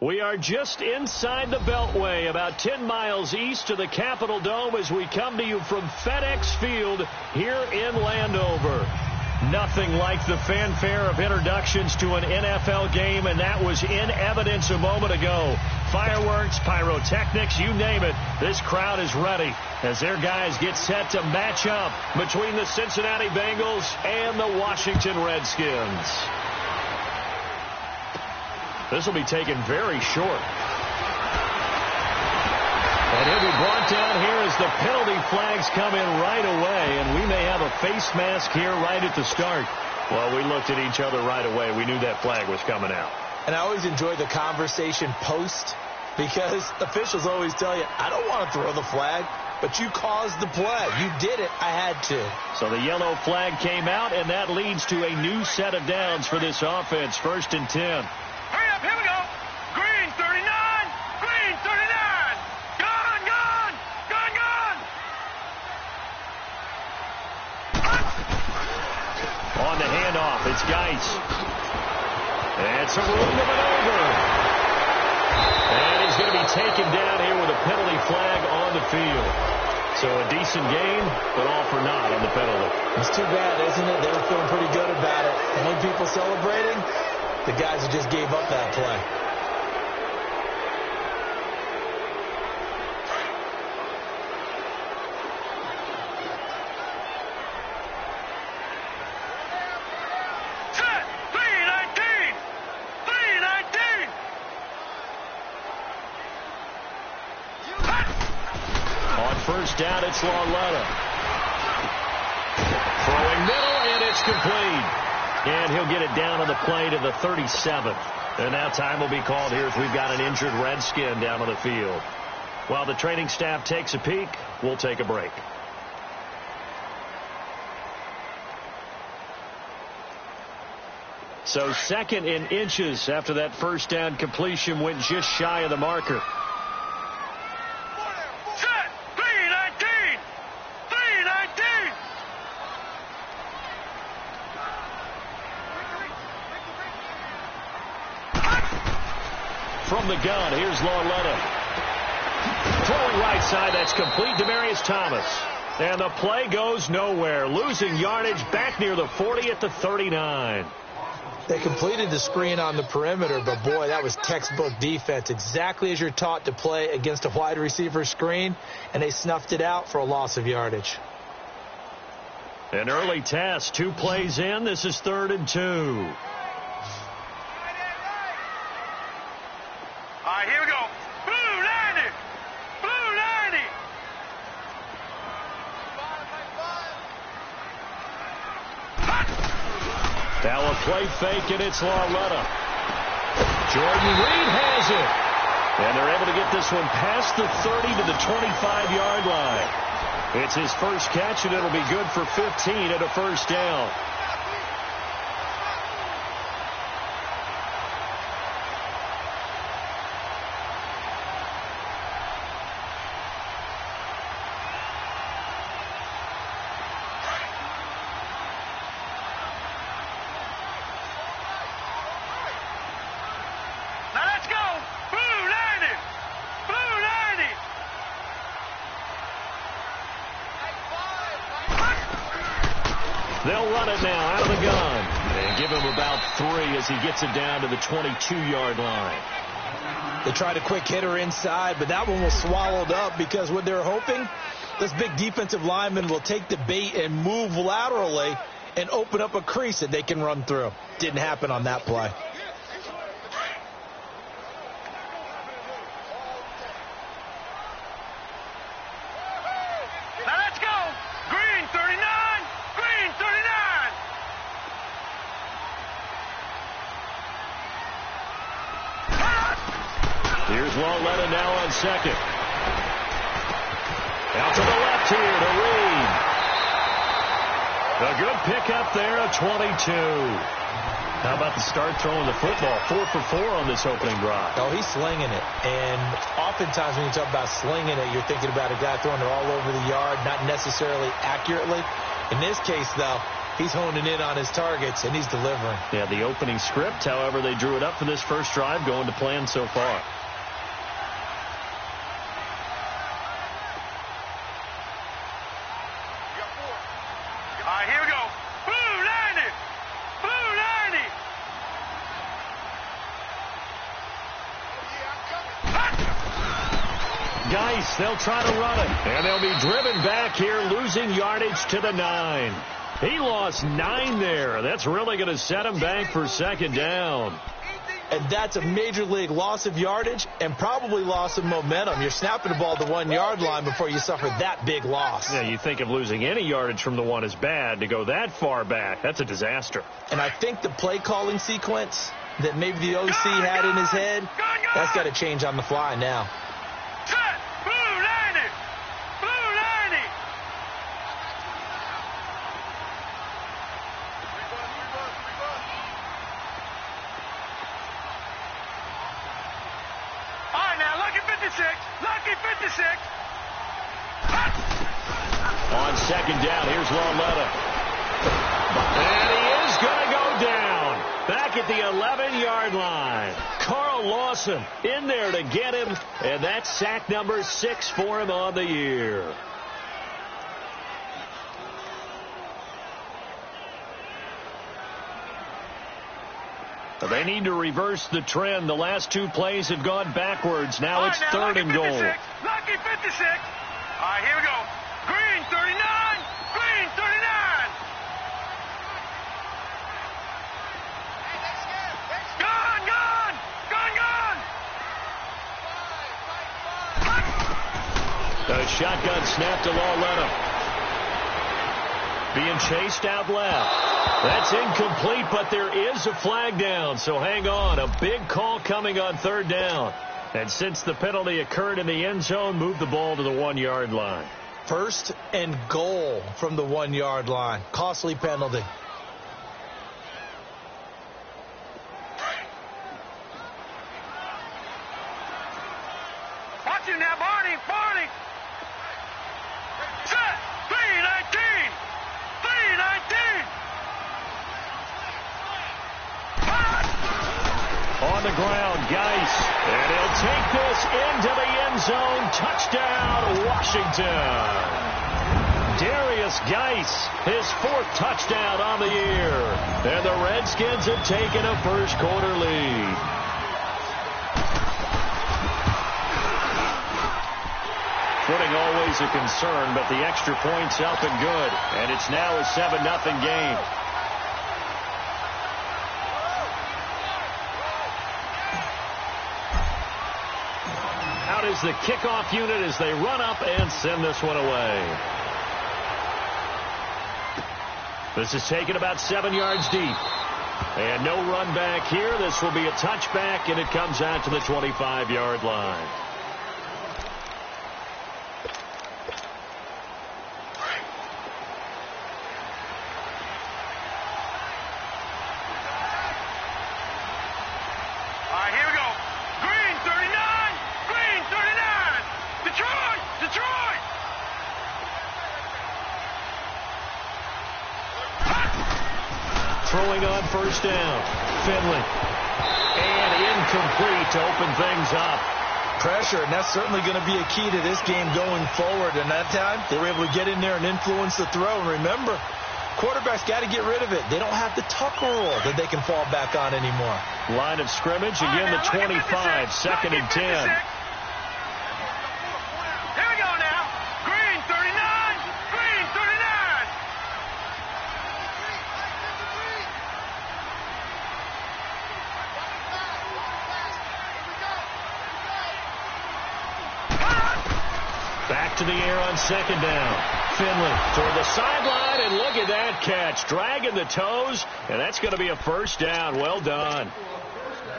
We are just inside the Beltway, about 10 miles east of the Capitol Dome as we come to you from FedEx Field here in Landover. Nothing like the fanfare of introductions to an NFL game, and that was in evidence a moment ago. Fireworks, pyrotechnics, you name it. This crowd is ready as their guys get set to match up between the Cincinnati Bengals and the Washington Redskins. This will be taken very short. And he'll be brought down here as the penalty flags come in right away. And we may have a face mask here right at the start. Well, we looked at each other right away. We knew that flag was coming out. And I always enjoy the conversation post because officials always tell you, I don't want to throw the flag, but you caused the play. You did it. I had to. So the yellow flag came out, and that leads to a new set of downs for this offense. 1st and 10. Hurry up, here we go. Green 39, green 39. Gone, gone, gone, gone. On the handoff, it's Geis. It's a room of an over. And he's going to be taken down here with a penalty flag on the field. So a decent game, but all for naught on the penalty. It's too bad, isn't it? They were feeling pretty good about it. How many people celebrating? The guys who just gave up that play. Set, 319, 319. On 1st down, it's Lauletta. Throwing middle, and it's complete. And he'll get it down on the play to the 37th. And now time will be called here as we've got an injured Redskin down on the field. While the training staff takes a peek, we'll take a break. So 2nd in inches after that 1st down completion went just shy of the marker. Set, 319, 319. From the gun, here's Lauletta. Throwing right side, that's complete. Demaryius Thomas. And the play goes nowhere. Losing yardage back near the 40 at the 39. They completed the screen on the perimeter, but boy, that was textbook defense. Exactly as you're taught to play against a wide receiver screen, and they snuffed it out for a loss of yardage. An early test, 2 plays in. This is 3rd and 2. All right, here we go. Blue 90, blue 90. Now a play fake, and it's Lauletta. Jordan Reed has it. And they're able to get this one past the 30 to the 25-yard line. It's his first catch, and it'll be good for 15 at a 1st down. Now let's go. Blue 90, blue 90. They'll run it now out of the gun. And give him about 3 as he gets it down to the 22-yard line. They tried a quick hitter inside, but that one was swallowed up because what they're hoping, this big defensive lineman will take the bait and move laterally and open up a crease that they can run through. Didn't happen on that play. Now let's go. Green 39, green 39. Here's Lauletta now on 2nd. Out to the left here to Reed. A good pickup there, a 22. How about the start throwing the football? 4 for 4 on this opening drive. Oh, he's slinging it. And oftentimes when you talk about slinging it, you're thinking about a guy throwing it all over the yard, not necessarily accurately. In this case, though, He's honing in on his targets, and he's delivering. Yeah, the opening script, however, they drew it up for this first drive, going to plan so far. All right, here we go. Blue 90. Blue 90. Geis, they'll try to run it. And they'll be driven back here, losing yardage to the 9. He lost 9 there. That's really going to set him back for second down. And that's a major league loss of yardage and probably loss of momentum. You're snapping the ball to the 1-yard line before you suffer that big loss. Yeah, you think of losing any yardage from the 1 is bad. To go that far back, that's a disaster. And I think the play calling sequence that maybe the OC had in his head, that's got to change on the fly now. Set. Blue 90. Blue 90. All right, now, lucky 56. Lucky 56. On second down, here's Loletta. And he is going to go down. Back at the 11-yard line. Carl Lawson in there to get him. And that's sack number 6 for him on the year. They need to reverse the trend. The last 2 plays have gone backwards. Now it's third and goal. Lucky 56. All right, here we go. Green 39. Green 39. Gone, gone. Gone, gone. A shotgun snap to Loletta. Being chased out left. That's incomplete, but there is a flag down, so hang on. A big call coming on third down. And since the penalty occurred in the end zone, move the ball to the 1-yard line. First and goal from the 1-yard line. Costly penalty. Watch it now, Barney. Barney. Set. 319. 319. On the ground, Geis. And he'll take this into the end zone. Touchdown, Washington. Darius Geis, his 4th touchdown on the year. And the Redskins have taken a first-quarter lead. Footing always a concern, but the extra point's up and good. And it's now a 7-0 game. Out is the kickoff unit as they run up and send this one away. This is taken about 7 yards deep. And no run back here. This will be a touchback, and it comes out to the 25-yard line. Throwing on first down. Finley. And incomplete to open things up. Pressure, and that's certainly going to be a key to this game going forward. And that time, they were able to get in there and influence the throw. And remember, quarterbacks got to get rid of it. They don't have the tucker rule that they can fall back on anymore. Line of scrimmage, again the 25, second and 10. Back to the air on second down. Finley toward the sideline, and look at that catch. Dragging the toes, and that's going to be a first down. Well done.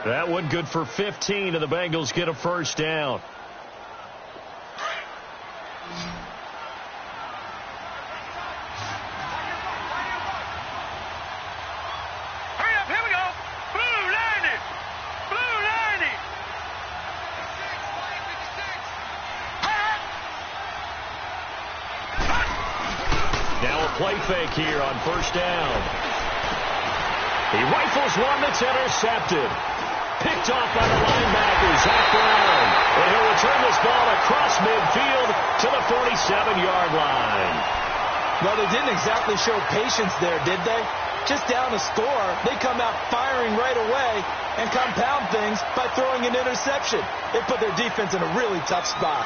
That one good for 15, and the Bengals get a first down. Play fake here on first down. He rifles one that's intercepted. Picked off by the linebacker, Zach Brown. And he'll return this ball across midfield to the 47-yard line. Well, they didn't exactly show patience there, did they? Just down a score, they come out firing right away and compound things by throwing an interception. They put their defense in a really tough spot.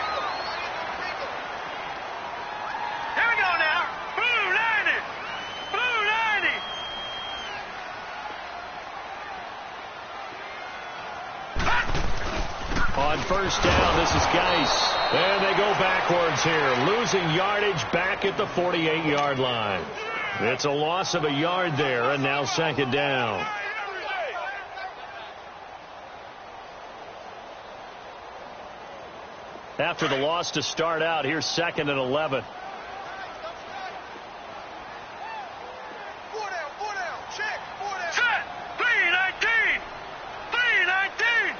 Here we go now. Blue 90. Blue 90. On first down, this is Geis. And they go backwards here, losing yardage back at the 48-yard line. It's a loss of a yard there, and now second down. After the loss to start out, here's second and 11. Check. Set. 319. 319.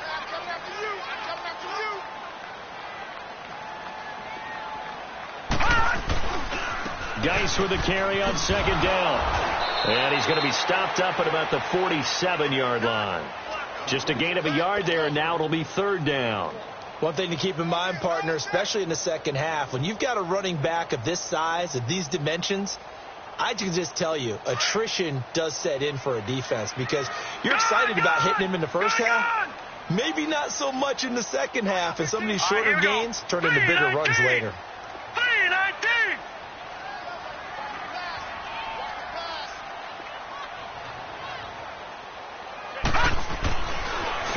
I'm coming after you. Geis with the carry on second down. And he's going to be stopped up at about the 47-yard line. Just a gain of a yard there, and now it'll be third down. One thing to keep in mind, partner, especially in the second half, when you've got a running back of this size, of these dimensions, I can just tell you, attrition does set in for a defense because you're excited about hitting him in the first half. Maybe not so much in the second half, and some of these shorter gains turn into bigger runs later. 319.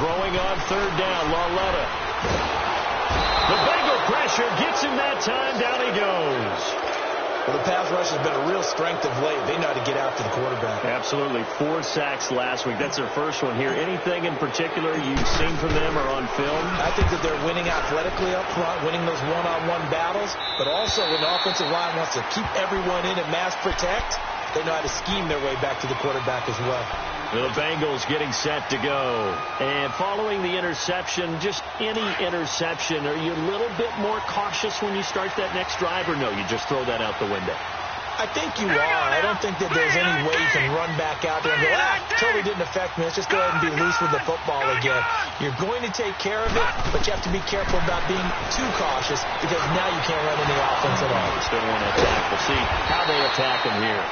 Throwing on third down, Lauletta. The Bengal pressure gets him that time. Down he goes. Well, the pass rush has been a real strength of late. They know how to get out to the quarterback. Absolutely. 4 sacks last week. That's their first one here. Anything in particular you've seen from them or on film? I think that they're winning athletically up front, winning those one-on-one battles, but also when the offensive line wants to keep everyone in and mass protect, they know how to scheme their way back to the quarterback as well. The Bengals getting set to go. And following the interception, just any interception, are you a little bit more cautious when you start that next drive, or no, you just throw that out the window? I think you are. I don't think that there's any way you can run back out there and go, totally didn't affect me. Let's just go ahead and be loose with the football again. You're going to take care of it, but you have to be careful about being too cautious because now you can't run any offense at all. Still want to attack. We'll see how they attack him here.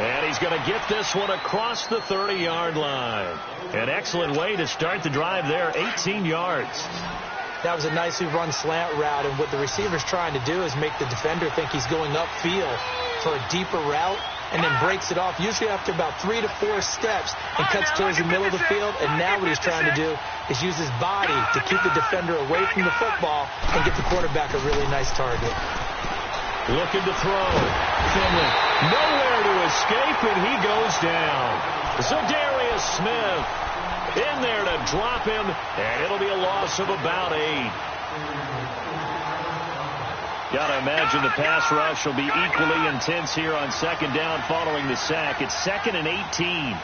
And he's going to get this one across the 30-yard line. An excellent way to start the drive there, 18 yards. That was a nicely run slant route, and what the receiver's trying to do is make the defender think he's going upfield for a deeper route and then breaks it off, usually after about 3 to 4 steps, and cuts towards the middle of the field. And now what he's trying to do is use his body to keep the defender away from the football and get the quarterback a really nice target. Looking to throw. Finley nowhere to escape, and he goes down. Zadarius Smith in there to drop him, and it'll be a loss of about 8. Got to imagine the pass rush will be equally intense here on second down following the sack. It's second and 18.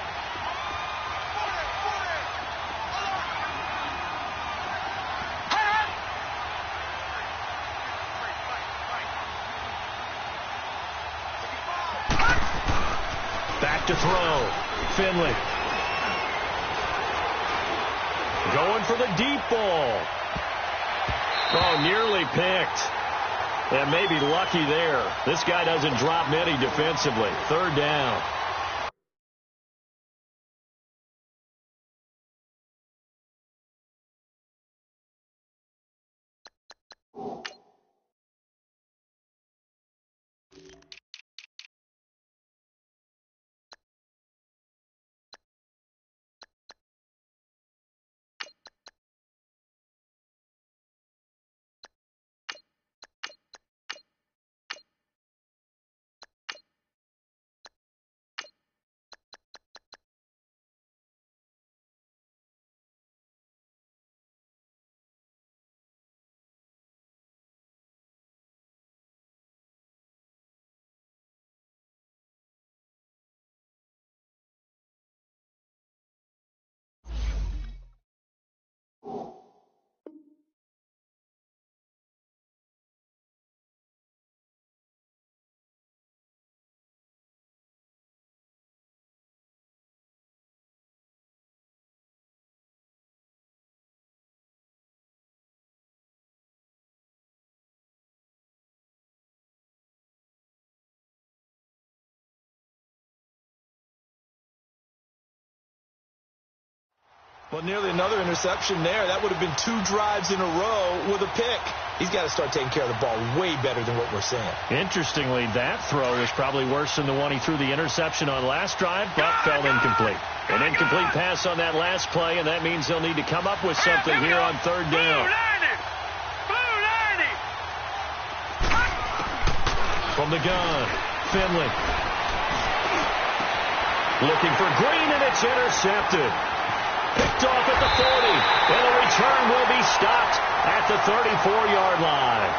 Back to throw. Finley. Going for the deep ball. Oh, nearly picked. And maybe lucky there. This guy doesn't drop many defensively. Third down. Well, nearly another interception there. That would have been 2 drives in a row with a pick. He's got to start taking care of the ball way better than what we're seeing. Interestingly, that throw was probably worse than the one he threw the interception on last drive, but fell incomplete. An incomplete pass on that last play, and that means they'll need to come up with something here on 3rd down. From the gun, Finley. Looking for Green, and it's intercepted. Picked off at the 40, and the return will be stopped at the 34-yard line.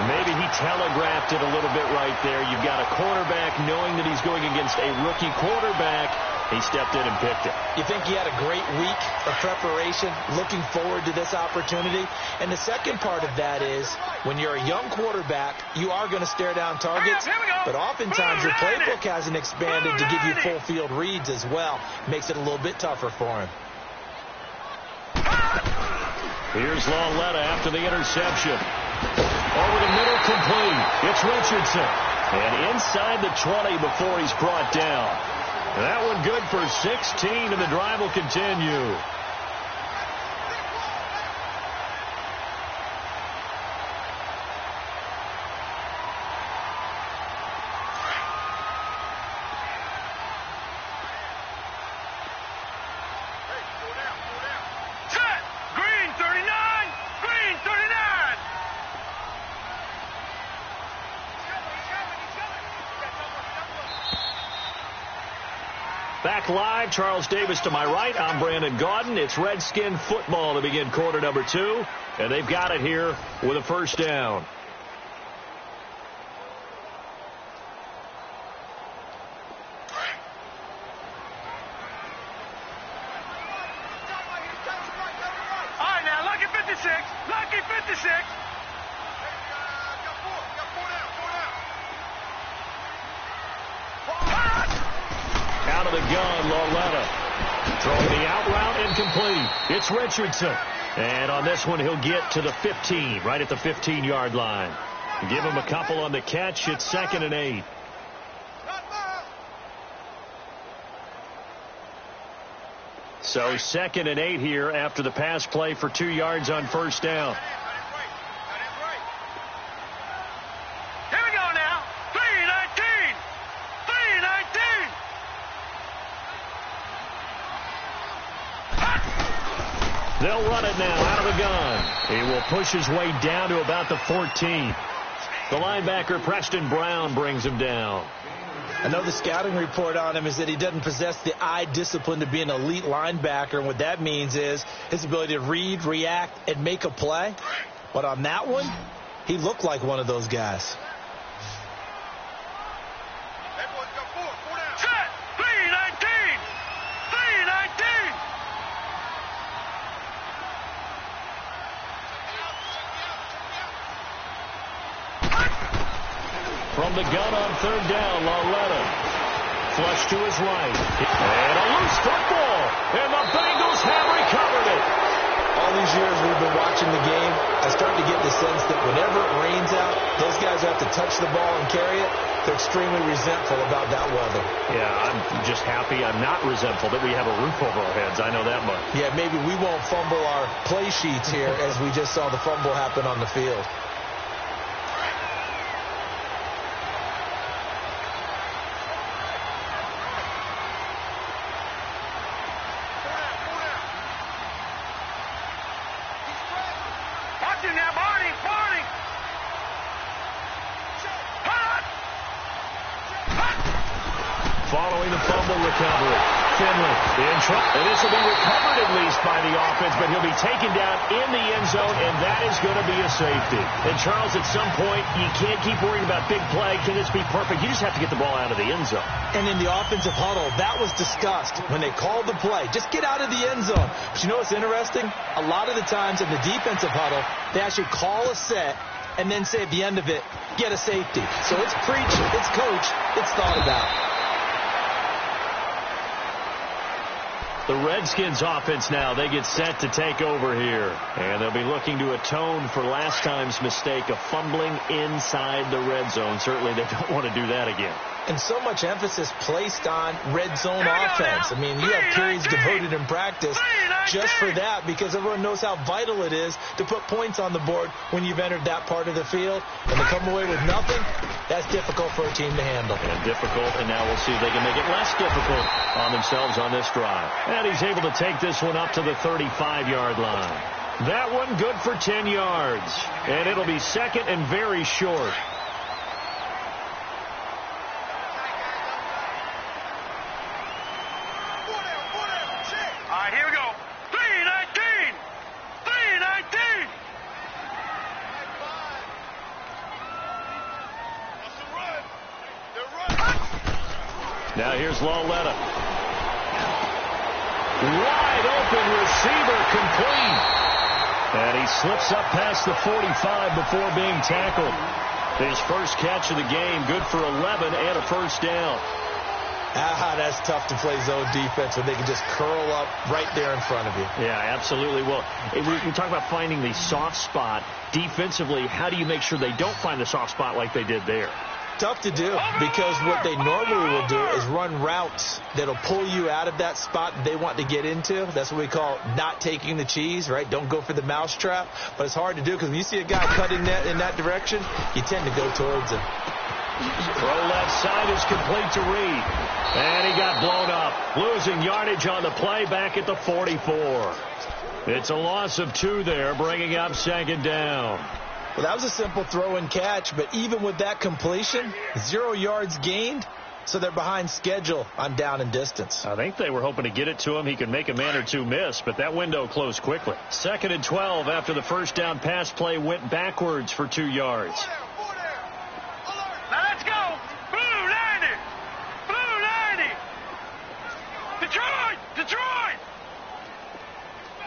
Maybe he telegraphed it a little bit right there. You've got a quarterback knowing that he's going against a rookie quarterback. He stepped in and picked it. You think he had a great week of preparation, looking forward to this opportunity? And the second part of that is, when you're a young quarterback, you are going to stare down targets, but oftentimes your playbook hasn't expanded to give you full field reads as well. Makes it a little bit tougher for him. Here's Della after the interception. Over the middle, complete. It's Richardson. And inside the 20 before he's brought down. That one good for 16, and the drive will continue. Back live, Charles Davis to my right. I'm Brandon Gaudin. It's Redskin football to begin quarter number 2. And they've got it here with a 1st down. All right, now, lucky 56. Lucky 56. Out of the gun, Della. Throwing the out route, incomplete. It's Richardson. And on this one, he'll get to the 15, right at the 15-yard line. Give him a couple on the catch. It's 2nd and 8. So 2nd and 8 here after the pass play for 2 yards on 1st down. Here we go now. 3-19. 3-19. They'll run it now out of the gun. He will push his way down to about the 14. The linebacker, Preston Brown, brings him down. I know the scouting report on him is that he doesn't possess the eye discipline to be an elite linebacker, and what that means is his ability to read, react, and make a play. But on that one, he looked like one of those guys. Set. 3-19. 3-19. From the gun on 3rd down, Della. Flush to his right. And a loose football. And the Bengals have recovered it. All these years we've been watching the game, I start to get the sense that whenever it rains out, those guys have to touch the ball and carry it. They're extremely resentful about that weather. Yeah, I'm just happy I'm not resentful that we have a roof over our heads. I know that much. Yeah, maybe we won't fumble our play sheets here as we just saw the fumble happen on the field. Following the fumble recovery, Finley in trouble. And this will be recovered at least by the offense, but he'll be taken down in the end zone, and that is going to be a safety. And, Charles, at some point, you can't keep worrying about big play. Can this be perfect? You just have to get the ball out of the end zone. And in the offensive huddle, that was discussed when they called the play. Just get out of the end zone. But you know what's interesting? A lot of the times in the defensive huddle, they actually call a set and then say at the end of it, get a safety. So it's preached, it's coached, it's thought about. The Redskins offense now, they get set to take over here. And they'll be looking to atone for last time's mistake of fumbling inside the red zone. Certainly they don't want to do that again. And so much emphasis placed on red zone offense. I mean, you have periods devoted in practice just for that because everyone knows how vital it is to put points on the board when you've entered that part of the field. And to come away with nothing, that's difficult for a team to handle. And difficult, and now we'll see if they can make it less difficult on themselves on this drive. And he's able to take this one up to the 35-yard line. That one good for 10 yards. And it'll be second and very short. Now here's Loletta. Wide open receiver complete. And he slips up past the 45 before being tackled. His first catch of the game, good for 11 and a first down. That's tough to play zone defense when they can just curl up right there in front of you. Yeah, absolutely. Well, we talk about finding the soft spot. Defensively, how do you make sure they don't find the soft spot like they did there? Tough to do because what they normally will do is run routes that'll pull you out of that spot they want to get into. That's what we call not taking the cheese, right? Don't go for the mousetrap. But it's hard to do because when you see a guy cutting that in that direction, you tend to go towards him. Throw left side is complete to Reed. And he got blown up. Losing yardage on the play back at the 44. It's a loss of 2 there, bringing up second down. Well, that was a simple throw and catch, but even with that completion, 0 yards gained, so they're behind schedule on down and distance. I think they were hoping to get it to him. He could make a man or two miss, but that window closed quickly. Second and 12 after the first down pass play went backwards for 2 yards. Now let's go. Blue 90. Blue 90. Detroit. Detroit.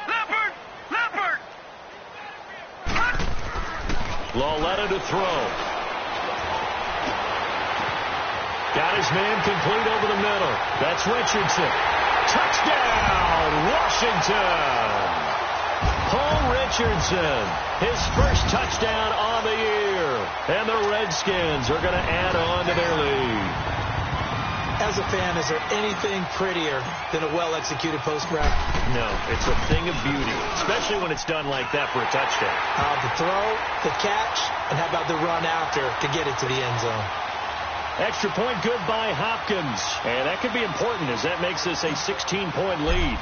Leopard. Leopard. Loletta to throw. Got his man complete over the middle. That's Richardson. Touchdown, Washington. Paul Richardson, his first touchdown on the year. And the Redskins are going to add on to their lead. As a fan, is there anything prettier than a well-executed post route? No, it's a thing of beauty, especially when it's done like that for a touchdown. The throw, the catch, and how about the run after to get it to the end zone? Extra point good by Hopkins. And that could be important as that makes this a 16-point lead.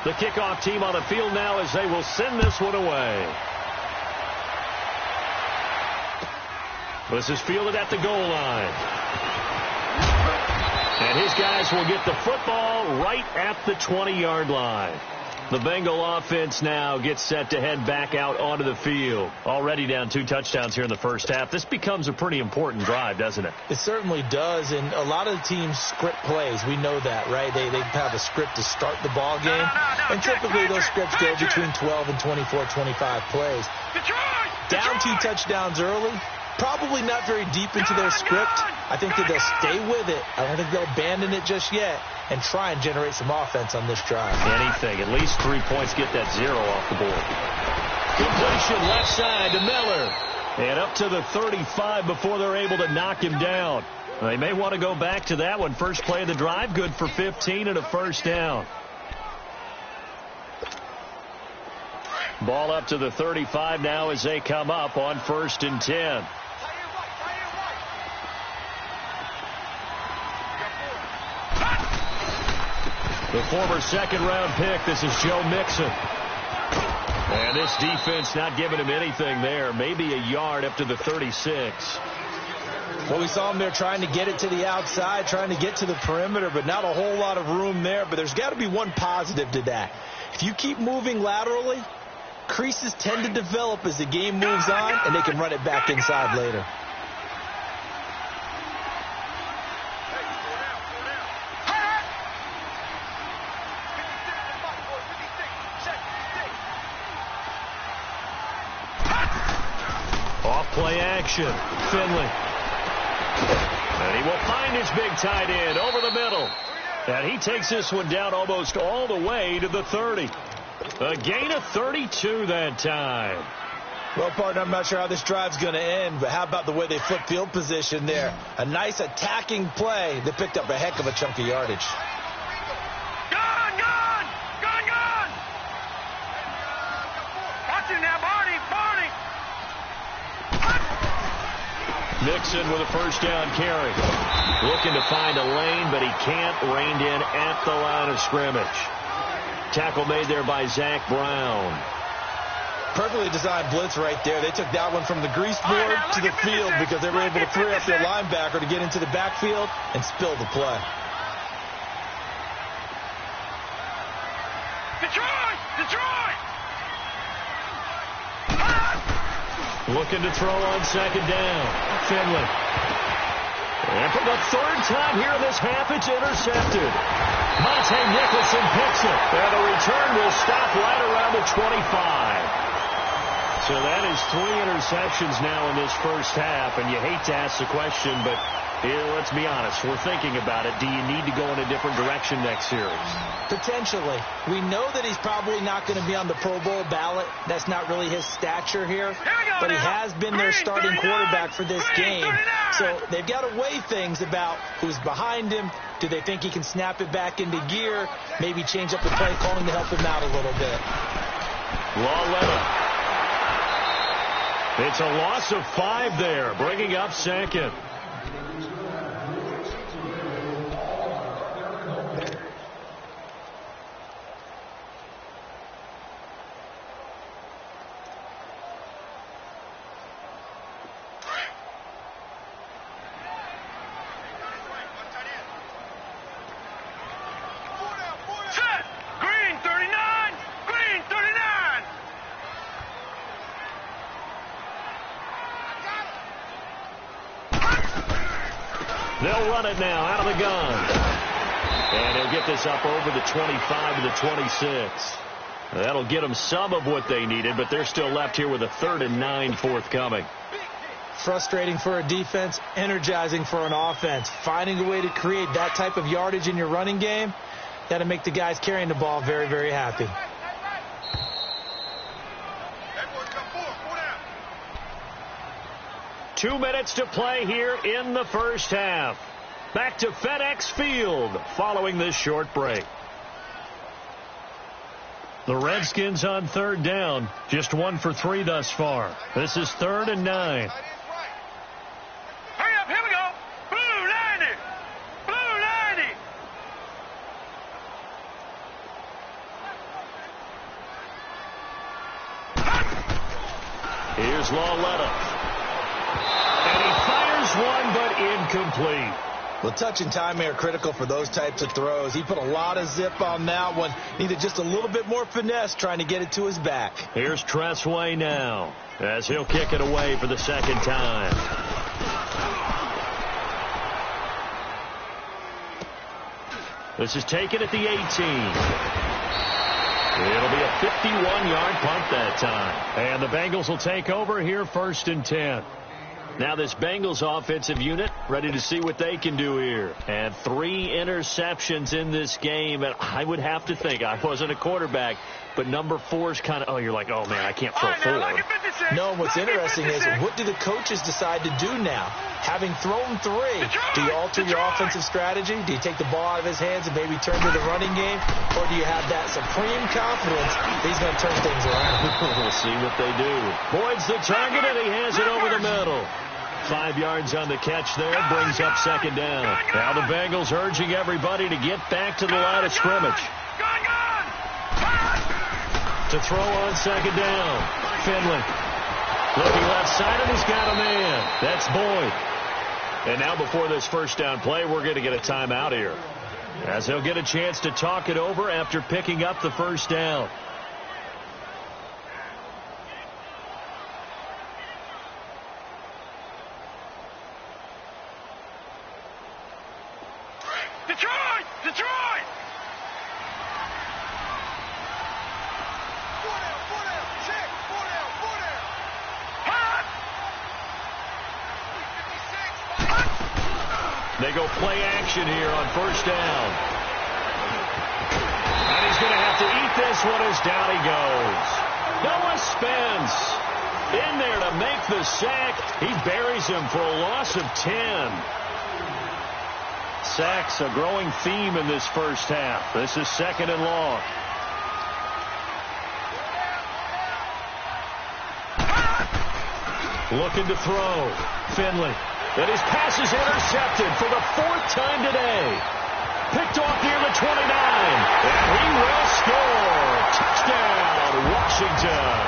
The kickoff team on the field now as they will send this one away. This is fielded at the goal line. And his guys will get the football right at the 20-yard line. The Bengal offense now gets set to head back out onto the field. Already down 2 touchdowns here in the first half. This becomes a pretty important drive, doesn't it? It certainly does, and a lot of the teams script plays. We know that, right? They have a script to start the ball game, and typically those scripts go between 12 and 24, 25 plays. Down 2 touchdowns early, probably not very deep into their script. I think that they'll stay with it. I don't think they'll abandon it just yet and try and generate some offense on this drive. Anything. At least 3 points. Get that 0 off the board. Completion left side to Miller. And up to the 35 before they're able to knock him down. They may want to go back to that one. First play of the drive, good for 15 and a first down. Ball up to the 35 now as they come up on 1st and 10. The former second-round pick, this is Joe Mixon. And this defense not giving him anything there. Maybe a yard up to the 36. Well, we saw him there trying to get it to the outside, trying to get to the perimeter, but not a whole lot of room there. But there's got to be one positive to that. If you keep moving laterally, creases tend to develop as the game moves on, and they can run it back inside later. Play action. Finley. And he will find his big tight end over the middle. And he takes this one down almost all the way to the 30. A gain of 32 that time. Well, partner, I'm not sure how this drive's going to end, but how about the way they flip field position there? A nice attacking play that picked up a heck of a chunk of yardage. Gone! Watch him now, Barney! Mixon with a first down carry. Looking to find a lane, but he can't. Reined in at the line of scrimmage. Tackle made there by Zach Brown. Perfectly designed blitz right there. They took that one from the grease board to the field because they were able to free up their linebacker to get into the backfield and spill the play. Detroit! Looking to throw on second down. Finley. And for the third time here in this half, it's intercepted. Monte Nicholson picks it. And the return will stop right around the 25. So that is 3 interceptions now in this first half. And you hate to ask the question, but let's be honest. We're thinking about it. Do you need to go in a different direction next series? Potentially. We know that he's probably not going to be on the Pro Bowl ballot. That's not really his stature here. But he has been their starting quarterback for this game. So they've got to weigh things about who's behind him. Do they think he can snap it back into gear? Maybe change up the play calling to help him out a little bit. Law It's a loss of 5 there, bringing up second. They'll run it now out of the gun. And he'll get this up over the 25 to the 26. That'll get them some of what they needed, but they're still left here with a 3rd and 9 forthcoming. Frustrating for a defense, energizing for an offense. Finding a way to create that type of yardage in your running game, that'll make the guys carrying the ball very, very happy. 2 minutes to play here in the first half. Back to FedEx Field following this short break. The Redskins on 3rd down. Just 1 for 3 thus far. This is 3rd and 9. Hurry up, here we go. Blue 90. Blue 90. Here's Lawletta. And he fires one, but incomplete. Well, touch and time are critical for those types of throws. He put a lot of zip on that one. Needed just a little bit more finesse trying to get it to his back. Here's Tressway now as he'll kick it away for the second time. This is taken at the 18. It'll be a 51-yard punt that time. And the Bengals will take over here 1st and 10. Now this Bengals offensive unit ready to see what they can do here. And 3 interceptions in this game. And I would have to think, I wasn't a quarterback, but number 4's kind of, you're like, oh, man, I can't throw 4. No, what's interesting is what do the coaches decide to do now? Having thrown 3, do you alter your offensive strategy? Do you take the ball out of his hands and maybe turn to the running game? Or do you have that supreme confidence that he's going to turn things around? We'll see what they do. Boyd's the target, and he has it over the middle. 5 yards on the catch there, brings up 2nd down. Now the Bengals urging everybody to get back to the line of scrimmage. To throw on 2nd down. Finley. Looking left side, and he's got a man. That's Boyd. And now before this first down play, we're going to get a timeout here, as he'll get a chance to talk it over after picking up the first down. Detroit! They go play action here on 1st down. He's going to have to eat this one as down he goes. Noah Spence in there to make the sack. He buries him for a loss of 10. Sacks a growing theme in this first half. This is 2nd and long. Looking to throw. Finley. And his pass is intercepted for the 4th time today. Picked off near the 29. And he will score. Touchdown, Washington.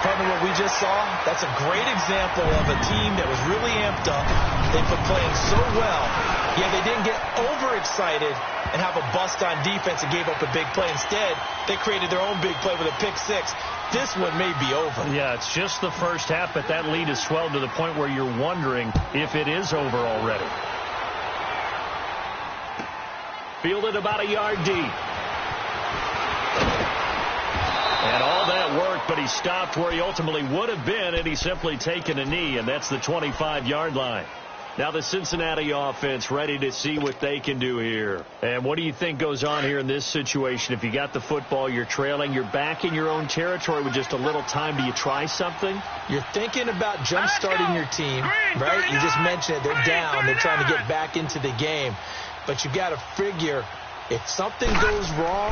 From what we just saw, that's a great example of a team that was really amped up. They've been playing so well. Yeah, they didn't get overexcited and have a bust on defense and gave up a big play. Instead, they created their own big play with a pick six. This one may be over. Yeah, it's just the first half, but that lead has swelled to the point where you're wondering if it is over already. Fielded about a yard deep. And all that worked, but he stopped where he ultimately would have been, and he's simply taken a knee, and that's the 25-yard line. Now the Cincinnati offense ready to see what they can do here. And what do you think goes on here in this situation? If you got the football, you're trailing, you're back in your own territory with just a little time. Do you try something? You're thinking about jump-starting your team, right? You just mentioned it. They're down. They're trying to get back into the game. But you got to figure, if something goes wrong,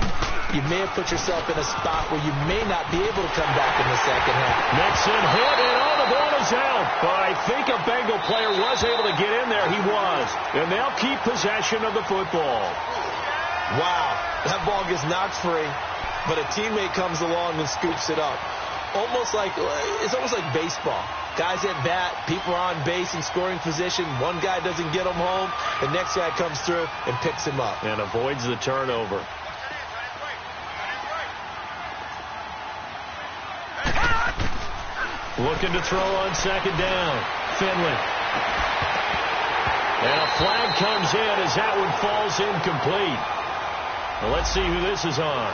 you may have put yourself in a spot where you may not be able to come back in the second half. Mixon hit, and all the ball is out. But I think a Bengal player was able to get in there. He was. And they'll keep possession of the football. Wow. That ball gets knocked free, but a teammate comes along and scoops it up. It's almost like baseball. Guys at bat, people are on base in scoring position. One guy doesn't get him home. The next guy comes through and picks him up. And avoids the turnover. Looking to throw on 2nd down. Finley. And a flag comes in as that one falls incomplete. Well, let's see who this is on.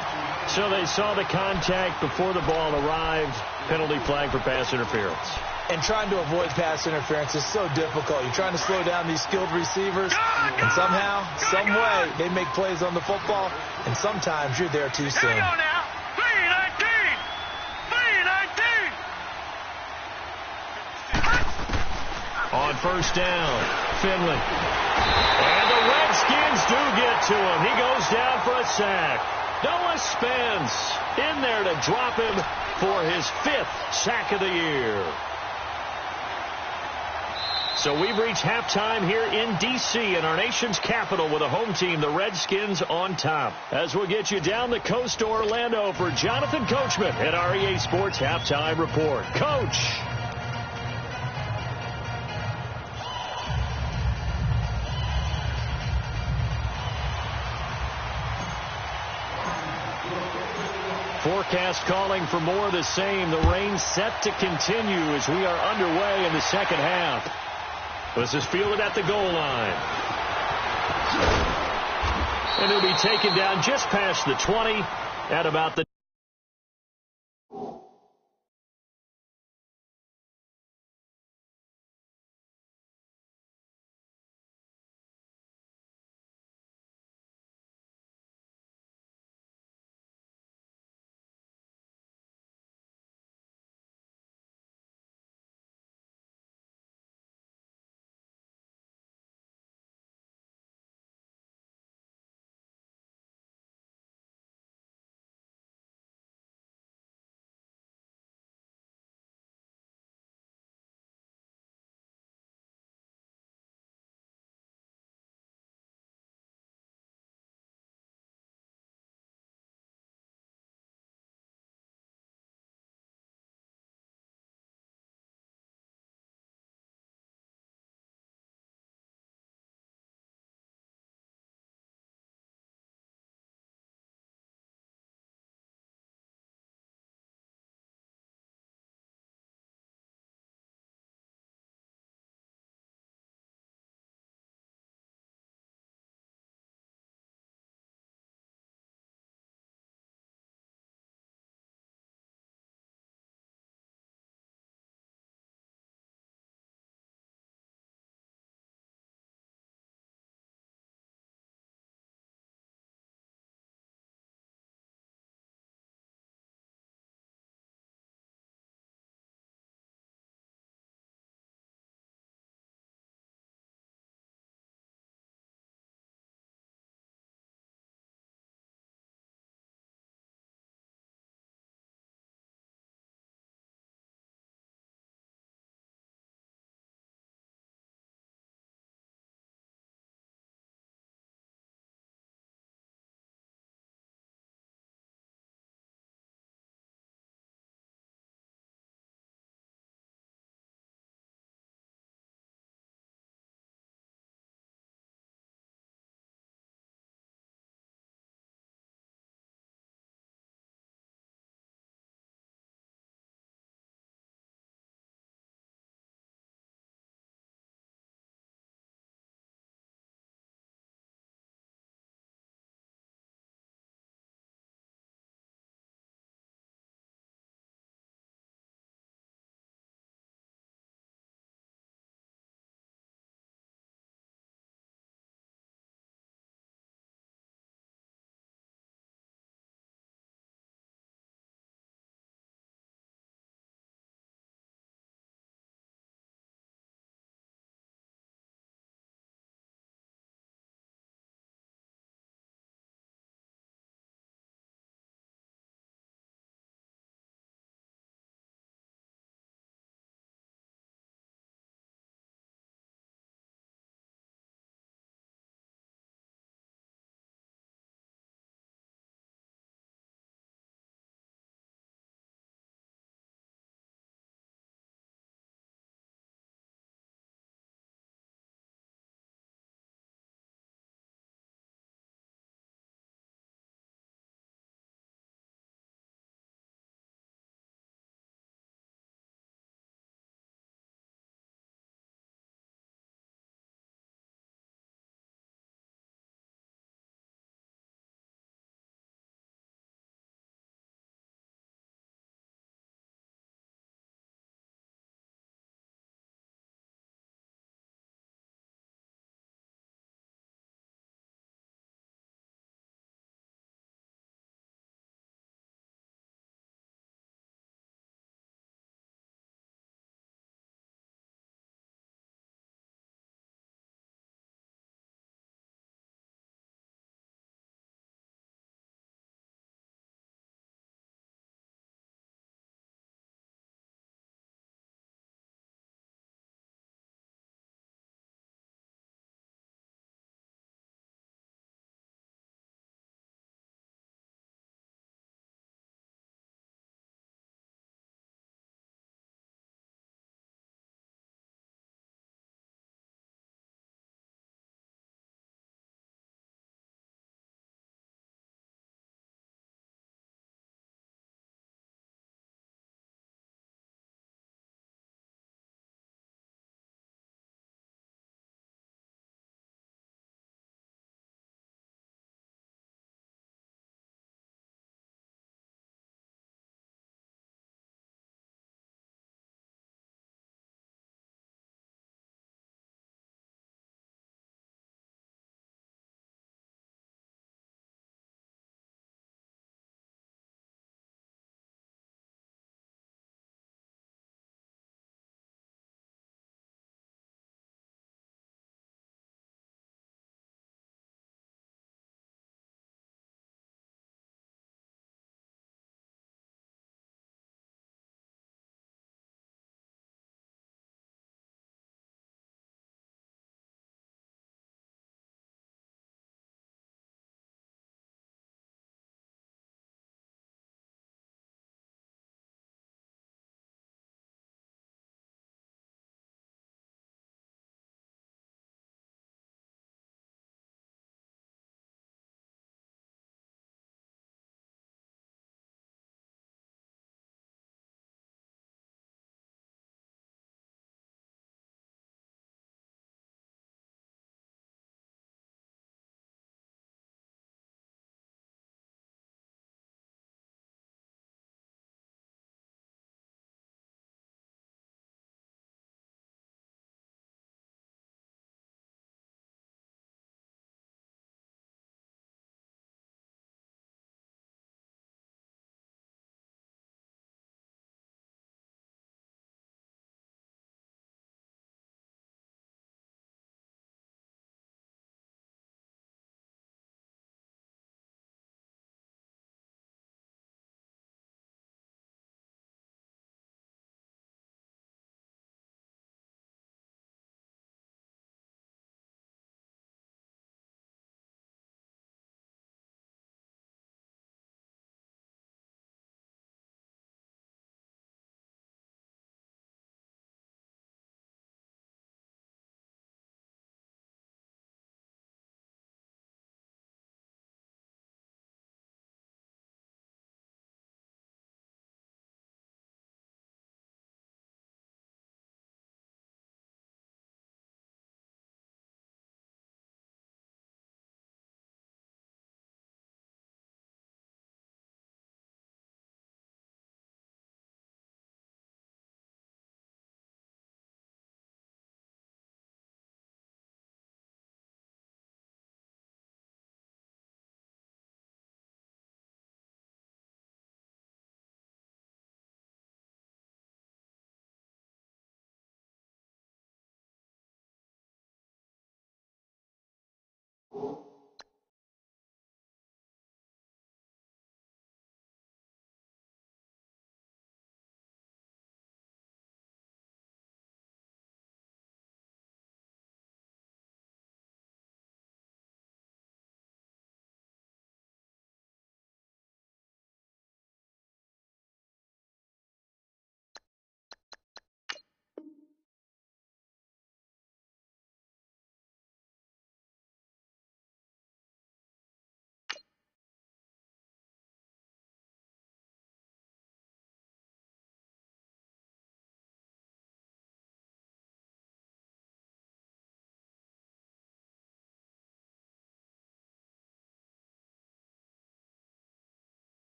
So they saw the contact before the ball arrived. Penalty flag for pass interference. And trying to avoid pass interference is so difficult. You're trying to slow down these skilled receivers, and somehow, some way, they make plays on the football, and sometimes you're there too soon. On 1st down, Finley. And the Redskins do get to him. He goes down for a sack. Noah Spence in there to drop him for his 5th sack of the year. So we've reached halftime here in D.C. in our nation's capital with a home team, the Redskins, on top. As we'll get you down the coast to Orlando for Jonathan Coachman at our EA Sports Halftime Report. Coach. Forecast calling for more of the same. The rain set to continue as we are underway in the second half. This is fielded at the goal line. And he'll be taken down just past the 20 at about the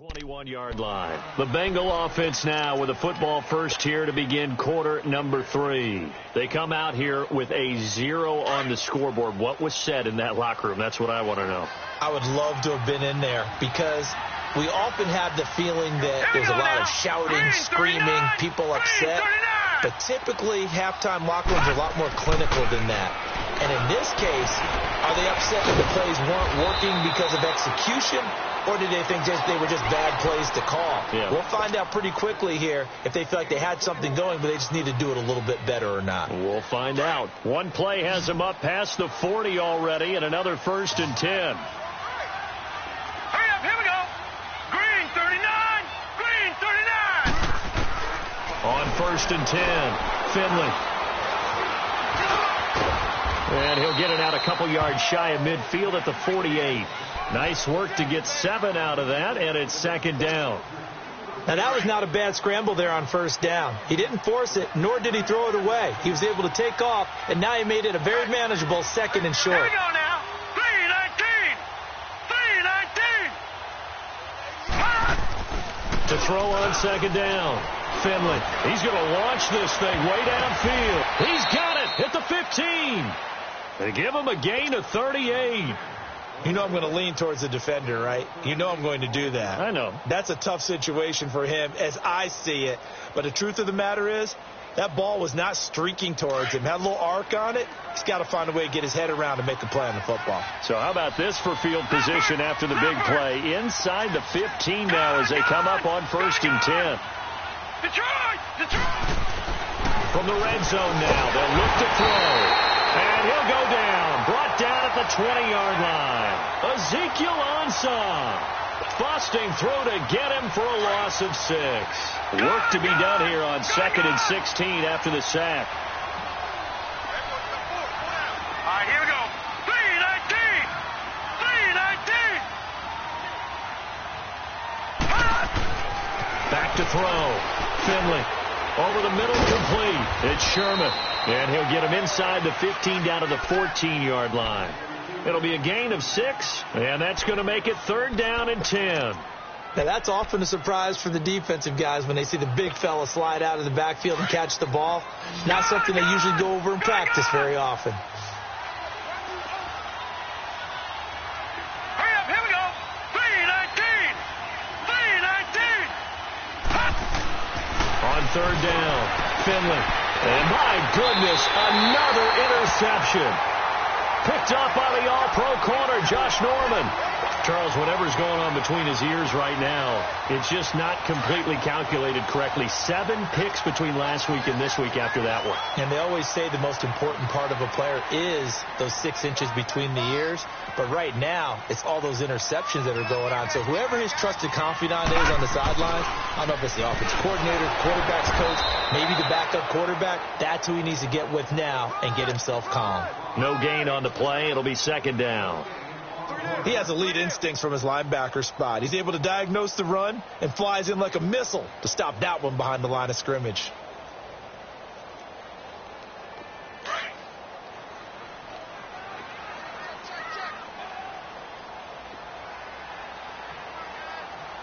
21-yard line. The Bengal offense now with a football first here to begin quarter number 3. They come out here with a 0 on the scoreboard. What was said in that locker room? That's what I want to know. I would love to have been in there because we often have the feeling that there's a lot of shouting, screaming, people upset. But typically, halftime locker rooms are a lot more clinical than that. And in this case, are they upset that the plays weren't working because of execution? Or did they think they were just bad plays to call? Yeah. We'll find out pretty quickly here if they feel like they had something going, but they just need to do it a little bit better or not. We'll find out. One play has them up past the 40 already, and another 1st and 10. Hurry up, here we go. Green 39, green 39. On 1st and 10, Finley. And he'll get it out a couple yards shy of midfield at the 48. Nice work to get 7 out of that, and it's 2nd down. Now, that was not a bad scramble there on 1st down. He didn't force it, nor did he throw it away. He was able to take off, and now he made it a very manageable 2nd and short. Here we go now. 319, 319. To throw on 2nd down, Finley. He's going to launch this thing way downfield. He's got it at the 15. They give him a gain of 38. You know I'm going to lean towards the defender, right? You know I'm going to do that. I know. That's a tough situation for him as I see it. But the truth of the matter is, that ball was not streaking towards him. Had a little arc on it. He's got to find a way to get his head around and make a play on the football. So how about this for field position after the big play? Inside the 15 now as they come up on 1st and 10. Detroit! Detroit! From the red zone now, they'll look to throw. And he'll go down. Brought down at the 20-yard line. Ezekiel Ansah. Busting through to get him for a loss of 6. Work to be done here on 2nd and 16 after the sack. All right, here we go. 319, 319. Back to throw. Finley. Over the middle, complete. It's Sherman. And he'll get him inside the 15 down to the 14-yard line. It'll be a gain of 6, and that's going to make it 3rd down and 10. Now, that's often a surprise for the defensive guys when they see the big fella slide out of the backfield and catch the ball. Not something they usually go over in practice very often. Hurry up, here we go. 319, 319. On 3rd down, Finley. And my goodness, another interception. Picked up by the all-pro corner, Josh Norman. Charles, whatever's going on between his ears right now, it's just not completely calculated correctly. 7 picks between last week and this week after that one. And they always say the most important part of a player is those 6 inches between the ears. But right now, it's all those interceptions that are going on. So whoever his trusted confidant is on the sidelines, I don't know if it's the offensive coordinator, quarterback's coach, maybe the backup quarterback, that's who he needs to get with now and get himself calm. No gain on the play. It'll be 2nd down. He has elite instincts from his linebacker spot. He's able to diagnose the run and flies in like a missile to stop that one behind the line of scrimmage.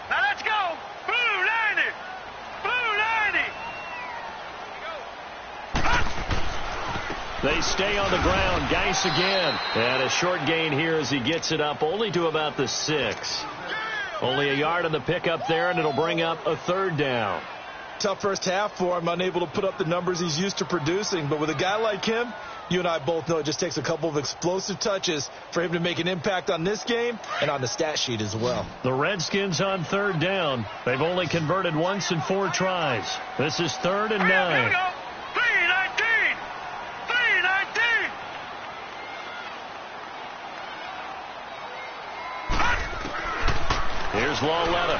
Now let's go. Blue 90. Blue 90. They stay on the ground. Geis again. And a short gain here as he gets it up only to about the 6. Only a yard on the pickup there, and it'll bring up a 3rd down. Tough first half for him, unable to put up the numbers he's used to producing. But with a guy like him, you and I both know it just takes a couple of explosive touches for him to make an impact on this game and on the stat sheet as well. The Redskins on 3rd down. They've only converted once in 4 tries. This is 3rd and 9. Here we go. 319, 319. Here's Lauletta.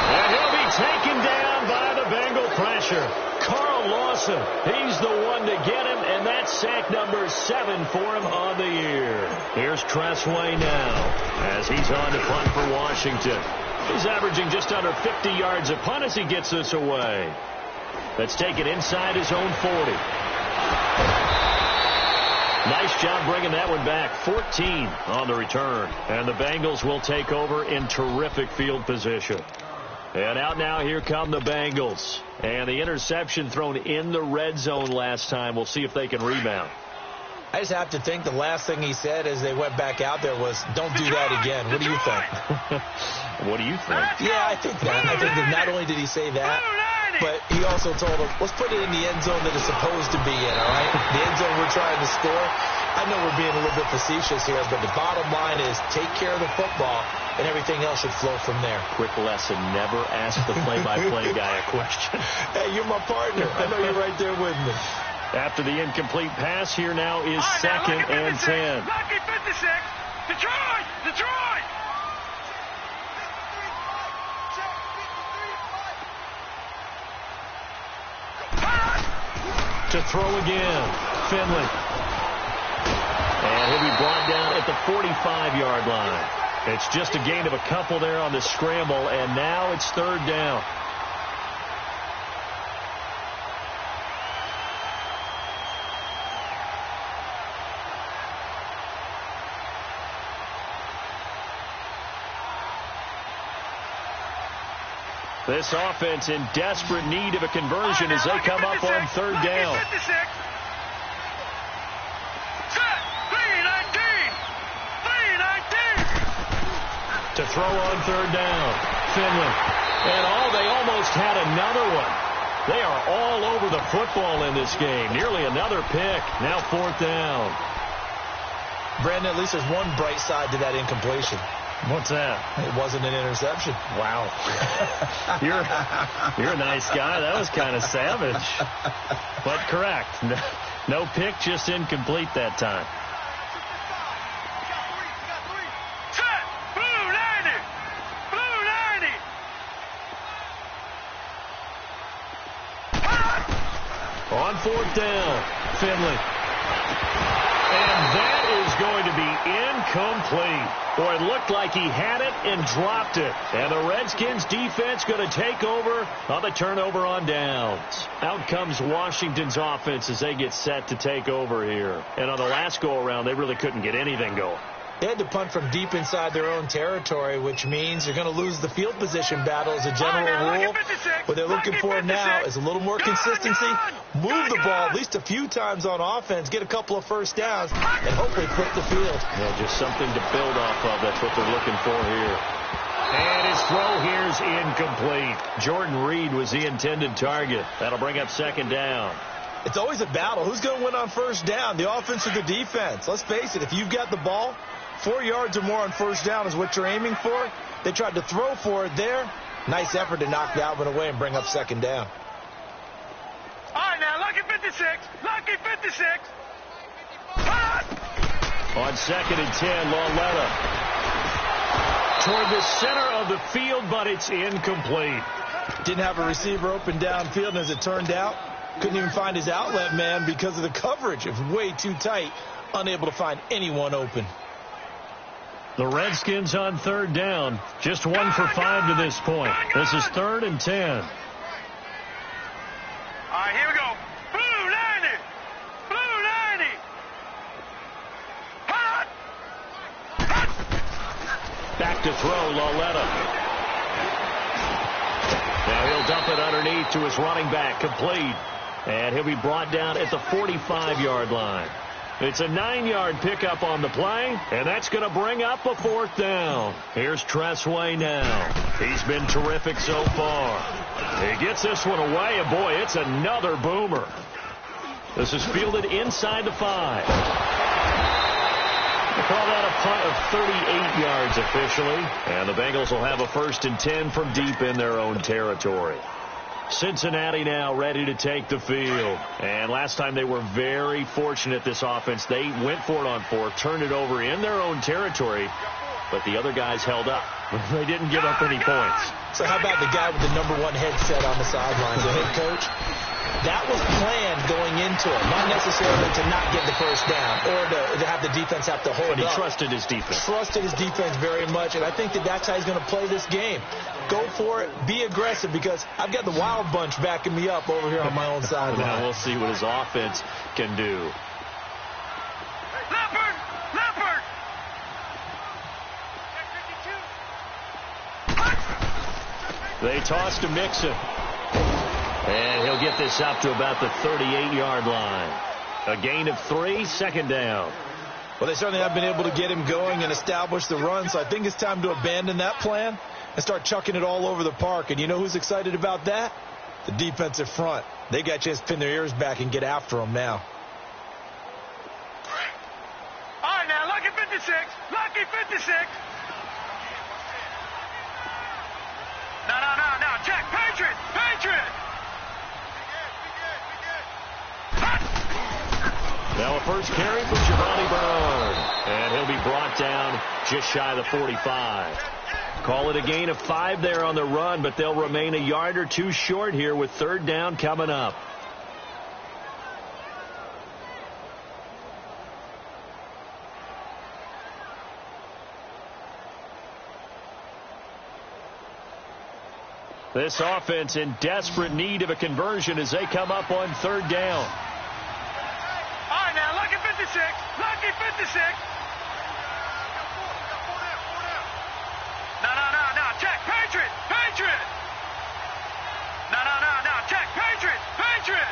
And he'll be taken down by the Bengal pressure. Carl Lawson, he's the one to get him, and that's sack number 7 for him on the year. Here's Tressway now as he's on to punt for Washington. He's averaging just under 50 yards a punt as he gets this away. Let's take it inside his own 40. Nice job bringing that one back. 14 on the return. And the Bengals will take over in terrific field position. And out now, here come the Bengals. And the interception thrown in the red zone last time. We'll see if they can rebound. I just have to think the last thing he said as they went back out there was, don't do that again. What do you think? What do you think? Yeah, I think that. I think that not only did he say that, but he also told them, let's put it in the end zone that it's supposed to be in, all right? The end zone we're trying to score. I know we're being a little bit facetious here, but the bottom line is take care of the football, and everything else should flow from there. Quick lesson, never ask the play-by-play guy a question. Hey, you're my partner. I know you're right there with me. After the incomplete pass, here now is second and 10. Lucky 56. Detroit! Detroit! To throw again, Finley. And he'll be brought down at the 45-yard line. It's just a gain of a couple there on the scramble, and now it's third down. This offense in desperate need of a conversion as they come up on third down. To throw on third down, Finley. And they almost had another one. They are all over the football in this game. Nearly another pick. Now fourth down. Brandon, at least there's one bright side to that incompletion. What's that? It wasn't an interception. Wow. You're a nice guy. That was kind of savage. But correct. No pick, just incomplete that time. Blue 90! Blue 90! On fourth down, Finley. And that is going to be incomplete. Boy, it looked like he had it and dropped it. And the Redskins defense going to take over on the turnover on downs. Out comes Washington's offense as they get set to take over here. And on the last go-around, they really couldn't get anything going. They had to punt from deep inside their own territory, which means they're going to lose the field position battle as a general rule. What they're looking for now is a little more consistency, move the ball at least a few times on offense, get a couple of first downs, and hopefully flip the field. Yeah, just something to build off of. That's what they're looking for here. And his throw here's incomplete. Jordan Reed was the intended target. That'll bring up second down. It's always a battle. Who's going to win on first down, the offense or the defense? Let's face it, if you've got the ball, 4 yards or more on first down is what you're aiming for. They tried to throw for it there. Nice effort to knock that one away and bring up second down. All right, now, lucky 56. Lucky 56. On second and 10, Lauletta. Toward the center of the field, but it's incomplete. Didn't have a receiver open downfield, and as it turned out, couldn't even find his outlet man because of the coverage. It was way too tight, unable to find anyone open. The Redskins on third down, just 1 for 5 to this point. This is third and 10. All right, here we go. Blue 90. Blue 90. Back to throw, Lauletta. Now he'll dump it underneath to his running back, complete. And he'll be brought down at the 45-yard line. It's a 9-yard pickup on the play, and that's going to bring up a fourth down. Here's Tressway now. He's been terrific so far. He gets this one away, and boy, it's another boomer. This is fielded inside the 5. They call that a punt of 38 yards officially, and the Bengals will have a first and 10 from deep in their own territory. Cincinnati now ready to take the field. And last time they were very fortunate, this offense. They went for it on 4, turned it over in their own territory, but the other guys held up. They didn't give up any points. So how about the guy with the #1 headset on the sidelines, the head coach? That was planned going into it, not necessarily to not get the first down or to have the defense have to hold up. But he trusted his defense. Trusted his defense very much, and I think that's how he's going to play this game. Go for it, be aggressive, because I've got the wild bunch backing me up over here on my own sideline. Now we'll see what his offense can do. They toss to Mixon. And he'll get this up to about the 38-yard line. A gain of 3, second down. Well, they certainly have been able to get him going and establish the run, so I think it's time to abandon that plan and start chucking it all over the park. And you know who's excited about that? The defensive front. They got a chance to pin their ears back and get after him now. All right, now, lucky 56. Lucky 56. No. Check. Patriot. Patriot. Now a first carry for Giovanni Bernard. And he'll be brought down just shy of the 45. Call it a gain of 5 there on the run, but they'll remain a yard or 2 short here with third down coming up. This offense in desperate need of a conversion as they come up on third down. All right, now, lucky 56. Lucky 56. No. Check. Patriot. Patriot. No. Check. Patriot. Patriot.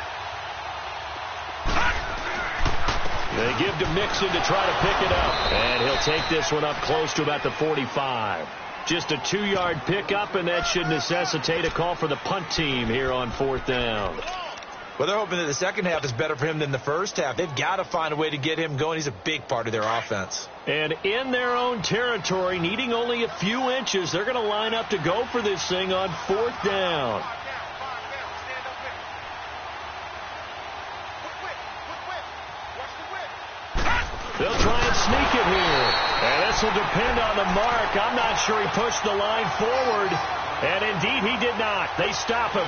They give to Mixon to try to pick it up. And he'll take this one up close to about the 45. Just a 2-yard pickup, and that should necessitate a call for the punt team here on fourth down. Well, they're hoping that the second half is better for him than the first half. They've got to find a way to get him going. He's a big part of their offense. And in their own territory, needing only a few inches, they're going to line up to go for this thing on fourth down. They'll try and sneak it here. And this will depend on the mark. I'm not sure he pushed the line forward. And indeed, he did not. They stop him.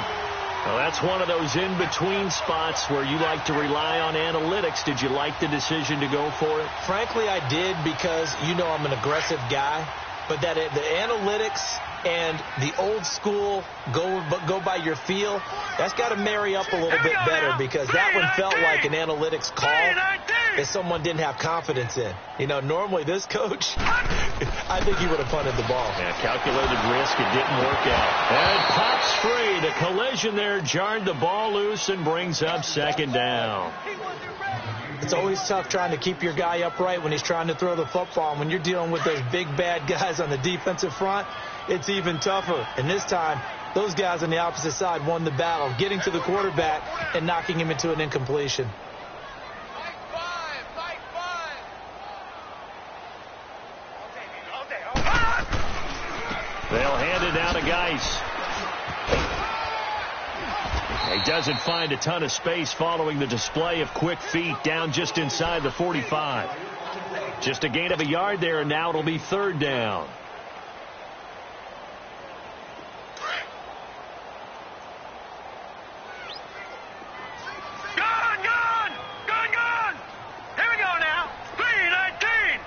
Well, that's one of those in-between spots where you like to rely on analytics. Did you like the decision to go for it? Frankly, I did, because you know I'm an aggressive guy. But that the analytics and the old school go by your feel, that's got to marry up a little bit better, because that one felt like an analytics call that someone didn't have confidence in. You know, normally this coach, I think he would have punted the ball. Yeah, calculated risk. It didn't work out. And it pops free. The collision there jarred the ball loose and brings up second down. It's always tough trying to keep your guy upright when he's trying to throw the football. And when you're dealing with those big, bad guys on the defensive front, it's even tougher. And this time, those guys on the opposite side won the battle, getting to the quarterback and knocking him into an incompletion. They'll hand it down to Geis. He doesn't find a ton of space following the display of quick feet down just inside the 45. Just a gain of a yard there, and now it'll be third down. Gone! Here we go now. 319.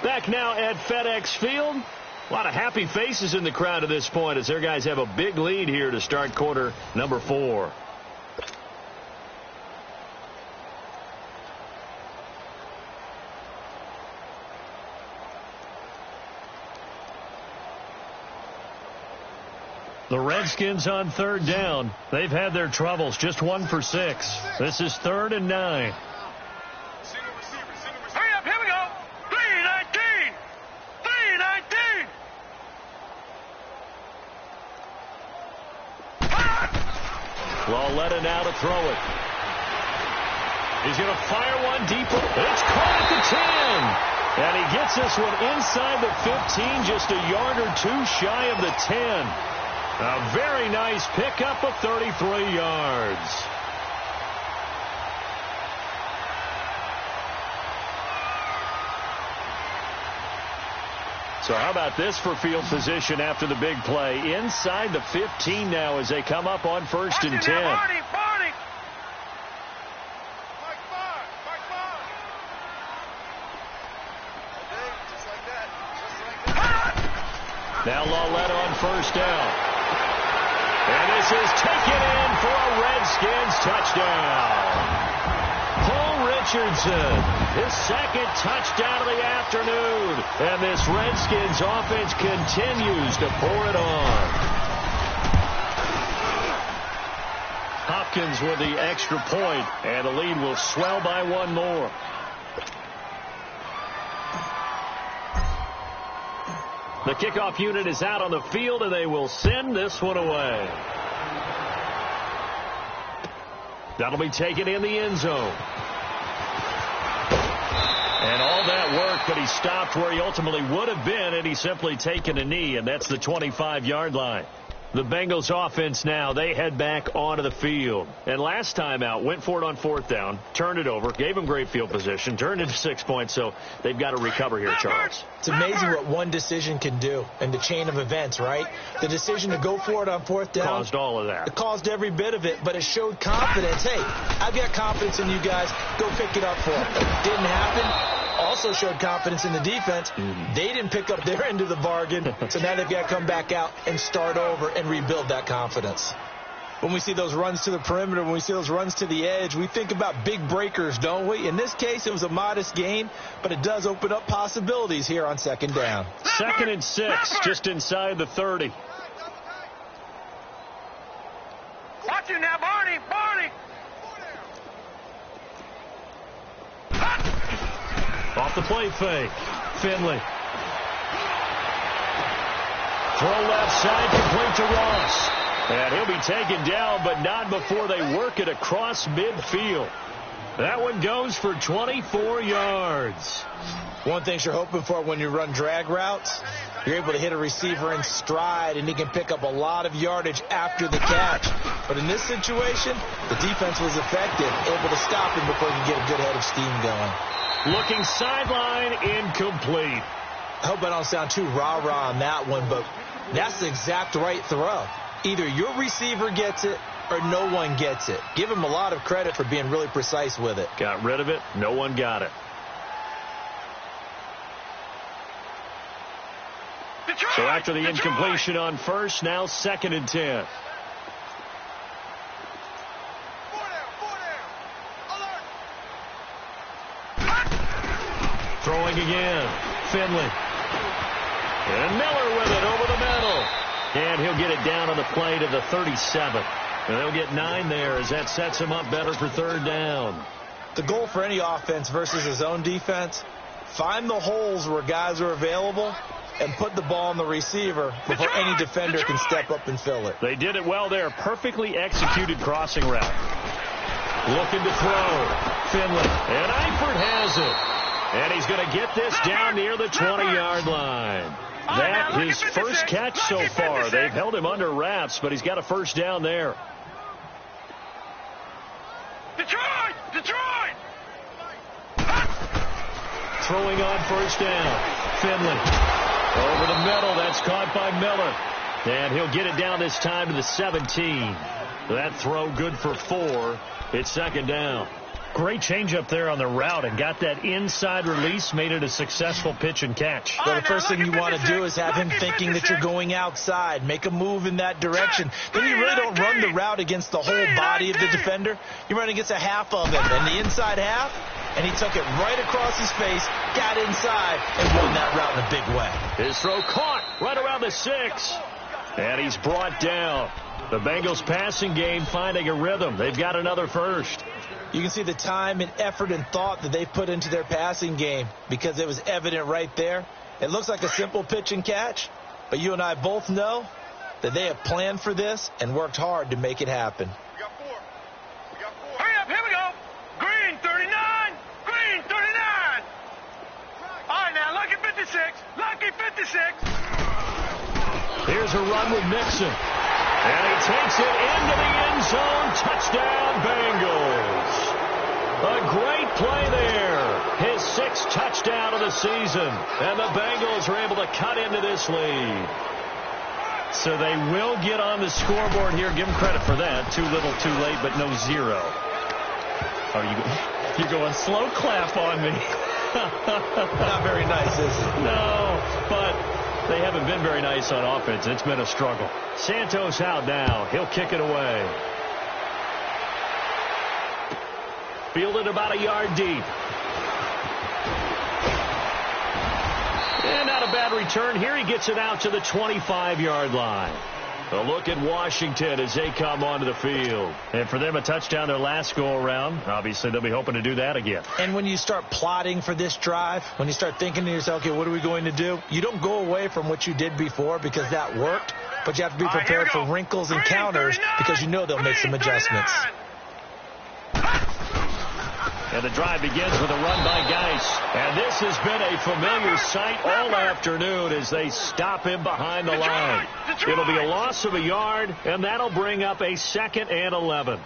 Back now at FedEx Field. A lot of happy faces in the crowd at this point as their guys have a big lead here to start quarter number 4. The Redskins on third down. They've had their troubles, just 1 for 6. This is 3rd and 9. Hurry up, here we go. 319. Lauletta now to throw it. He's going to fire one deep. It's caught at the 10. And he gets this one inside the 15, just a yard or 2 shy of the 10. A very nice pickup of 33 yards. So how about this for field position after the big play? Inside the 15 now as they come up on 1st and 10. Now Lauletta on 1st down. And this is taken in for a Redskins touchdown. Paul Rich Richardson, his second touchdown of the afternoon. And this Redskins offense continues to pour it on. Hopkins with the extra point, and the lead will swell by one more. The kickoff unit is out on the field, and they will send this one away. That'll be taken in the end zone. And all that work, but he stopped where he ultimately would have been, and he's simply taken a knee, and that's the 25-yard line. The Bengals offense now, they head back onto the field. And last time out, went for it on fourth down, turned it over, gave them great field position, turned into 6 points, so they've got to recover here, Charles. It's amazing what one decision can do in the chain of events, right? The decision to go for it on fourth down. Caused all of that. It caused every bit of it, but it showed confidence. Hey, I've got confidence in you guys. Go pick it up for it. Didn't happen. Also showed confidence in the defense. They didn't pick up their end of the bargain, so now they've got to come back out and start over and rebuild that confidence. When we see those runs to the perimeter, when we see those runs to the edge, we think about big breakers, don't we? In this case, it was a modest gain, but it does open up possibilities here on second down. 2nd and 6, just inside the 30. Watch you now, Barney. Barney. Off the play fake. Finley. Throw left side, complete to Ross. And he'll be taken down, but not before they work it across midfield. That one goes for 24 yards. One thing you're hoping for when you run drag routes, you're able to hit a receiver in stride, and he can pick up a lot of yardage after the catch. But in this situation, the defense was effective, able to stop him before he could get a good head of steam going. Looking sideline, incomplete. I hope I don't sound too rah-rah on that one, but that's the exact right throw. Either your receiver gets it or no one gets it. Give him a lot of credit for being really precise with it. Got rid of it. No one got it. So after the incompletion on first, now 2nd and 10. Throwing again. Finley. And Miller with it over the middle. And he'll get it down on the play to the 37. And they'll get 9 there as that sets him up better for third down. The goal for any offense versus his own defense, find the holes where guys are available and put the ball on the receiver before any defender can step up and fill it. They did it well there. Perfectly executed crossing route. Looking to throw. Finley. And Eifert has it. And he's going to get this down near the 20-yard line. That his first catch so far. They've held him under wraps, but he's got a first down there. Detroit! Detroit! Throwing on first down. Finley. Over the middle. That's caught by Miller. And he'll get it down this time to the 17. That throw good for 4. It's 2nd down. Great change up there on the route and got that inside release, made it a successful pitch and catch. Well, the first thing you want to do is have him thinking that you're going outside. Make a move in that direction. Then you really don't run the route against the whole body of the defender. You run against a half of him, and the inside half, and he took it right across his face, got inside, and won that route in a big way. His throw caught right around the 6. And he's brought down. The Bengals passing game finding a rhythm. They've got another first. You can see the time and effort and thought that they've put into their passing game because it was evident right there. It looks like a simple pitch and catch, but you and I both know that they have planned for this and worked hard to make it happen. We got 4. We got 4. Hurry up, here we go. Green 39. Green 39. All right, now, lucky 56. Lucky 56. Here's a run with Mixon. And he takes it into the end zone. Touchdown, Bengals. A great play there. His 6th touchdown of the season. And the Bengals are able to cut into this lead. So they will get on the scoreboard here. Give them credit for that. Too little, too late, but no 0. Oh, you're going slow clap on me. Not very nice, is it? No, but they haven't been very nice on offense. It's been a struggle. Santos out now. He'll kick it away. fielded about a yard deep. And not a bad return here. He gets it out to the 25-yard line. A look at Washington as they come onto the field. And for them, a touchdown their last go-around. Obviously, they'll be hoping to do that again. And when you start plotting for this drive, when you start thinking to yourself, okay, what are we going to do? You don't go away from what you did before because that worked, but you have to be prepared for wrinkles and counters because you know they'll make some adjustments. And the drive begins with a run by Geis. And this has been a familiar sight all afternoon as they stop him behind the line. It'll be a loss of a yard, and that'll bring up a 2nd and 11.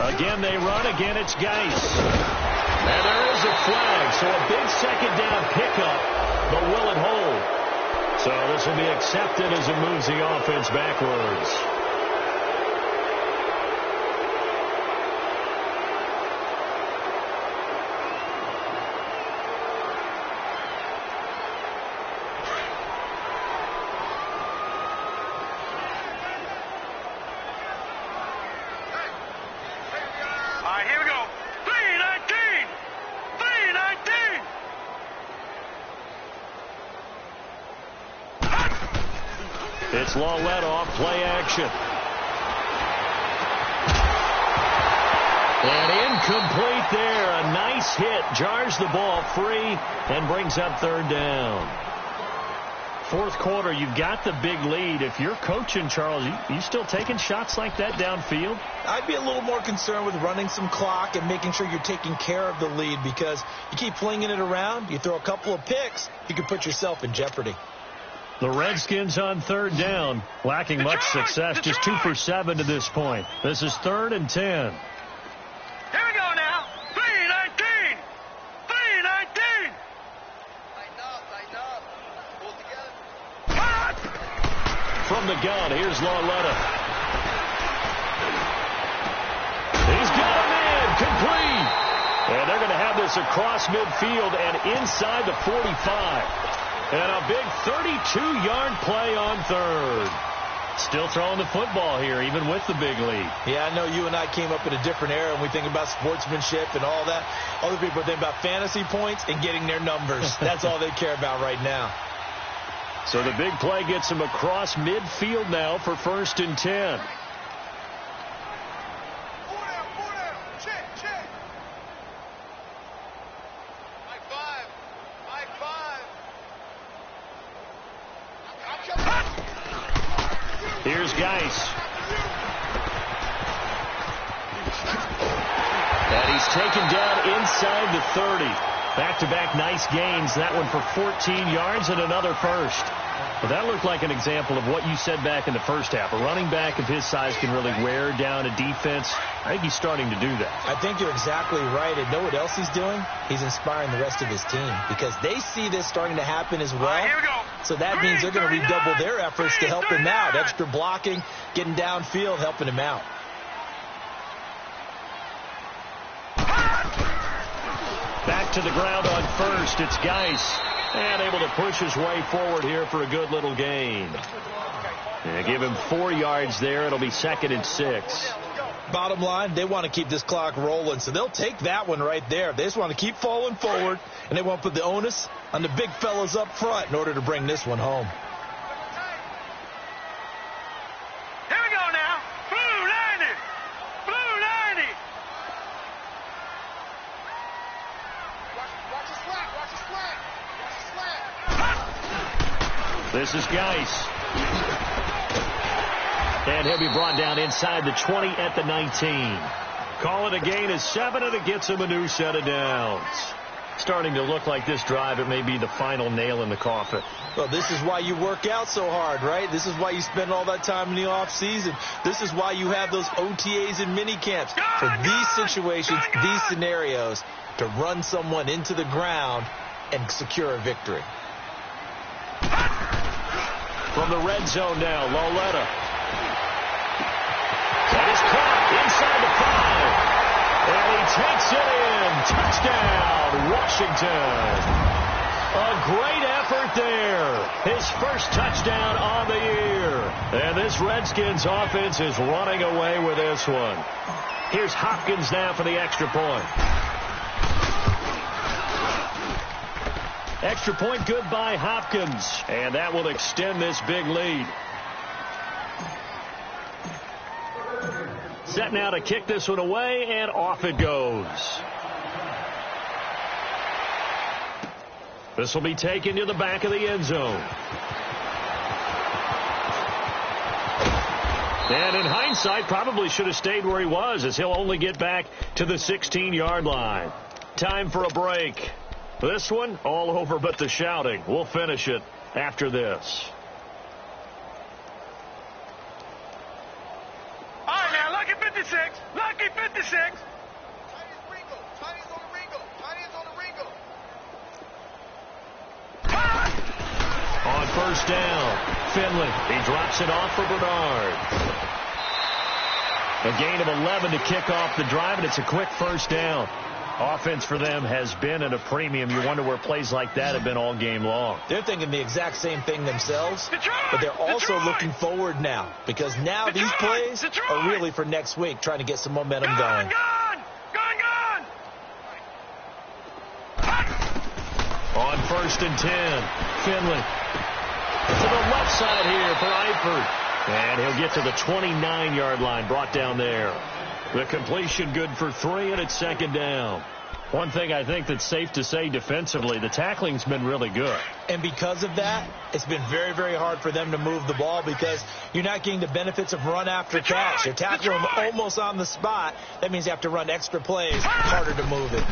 Again, they run. Again, it's Geis. And there is a flag, so a big 2nd down pickup, but will it hold? So this will be accepted as it moves the offense backwards. All right, here we go. 319. 319. It's long let off, play action. And incomplete there. A nice hit. Jars the ball free and brings up 3rd down. 4th quarter, you've got the big lead. If you're coaching, Charles, you still taking shots like that downfield? I'd be a little more concerned with running some clock and making sure you're taking care of the lead because you keep flinging it around, you throw a couple of picks, you can put yourself in jeopardy. The Redskins on 3rd down, lacking much success, just 2 for 7 to this point. This is 3rd and 10. Here we go now. 319. 319. Lighten up. Pull together. From the gun, here's Lauletta. He's got him in, complete. And they're going to have this across midfield and inside the 45. And a big 32-yard play on 3rd. Still throwing the football here, even with the big lead. Yeah, I know you and I came up in a different era, and we think about sportsmanship and all that. Other people think about fantasy points and getting their numbers. That's all they care about right now. So the big play gets him across midfield now for 1st and 10. Here's Geis. And he's taken down inside the 30. Back-to-back nice gains. That one for 14 yards and another first. Well, that looked like an example of what you said back in the first half. A running back of his size can really wear down a defense. I think he's starting to do that. I think you're exactly right. And know what else he's doing? He's inspiring the rest of his team because they see this starting to happen as well. Here we go. So that means they're going to redouble their efforts to help him out. Extra blocking, getting downfield, helping him out. Back to the ground on 1st. It's Geis. And able to push his way forward here for a good little gain. And give him 4 yards there. It'll be 2nd and 6. Bottom line, they want to keep this clock rolling, so they'll take that one right there. They just want to keep falling forward, and they want to put the onus on the big fellas up front in order to bring this one home. Here we go now. Blue 90. Blue 90. Watch the slant. Watch the slant. Watch the slant. This is Geis. And he'll be brought down inside the 20 at the 19. Call it a gain of 7, and it gets him a new set of downs. Starting to look like this drive, it may be the final nail in the coffin. Well, this is why you work out so hard, right? This is why you spend all that time in the offseason. This is why you have those OTAs and mini camps. For these situations, these scenarios, to run someone into the ground and secure a victory. From the red zone now, Lauletta. That is caught inside the 5. And he takes it in. Touchdown, Washington. A great effort there. His first touchdown on the year. And this Redskins offense is running away with this one. Here's Hopkins now for the extra point. Extra point good by Hopkins. And that will extend this big lead. Set now to kick this one away, and off it goes. This will be taken to the back of the end zone. And in hindsight, probably should have stayed where he was, as he'll only get back to the 16-yard line. Time for a break. This one, all over but the shouting. We'll finish it after this. All right, now, lucky 56. Lucky 56. On first down, Finley. He drops it off for Bernard. A gain of 11 to kick off the drive, and it's a quick first down. Offense for them has been at a premium. You wonder where plays like that have been all game long. They're thinking the exact same thing themselves, but they're also looking forward now, because now these plays are really for next week, trying to get some momentum going. On first and 10, Finley to the left side here for Eifert. And he'll get to the 29-yard line, brought down there. The completion good for 3, and it's second down. One thing I think that's safe to say defensively, the tackling's been really good. And because of that, it's been very, very hard for them to move the ball, because you're not getting the benefits of run after catch. You're tackling them almost on the spot. That means you have to run extra plays, harder to move it.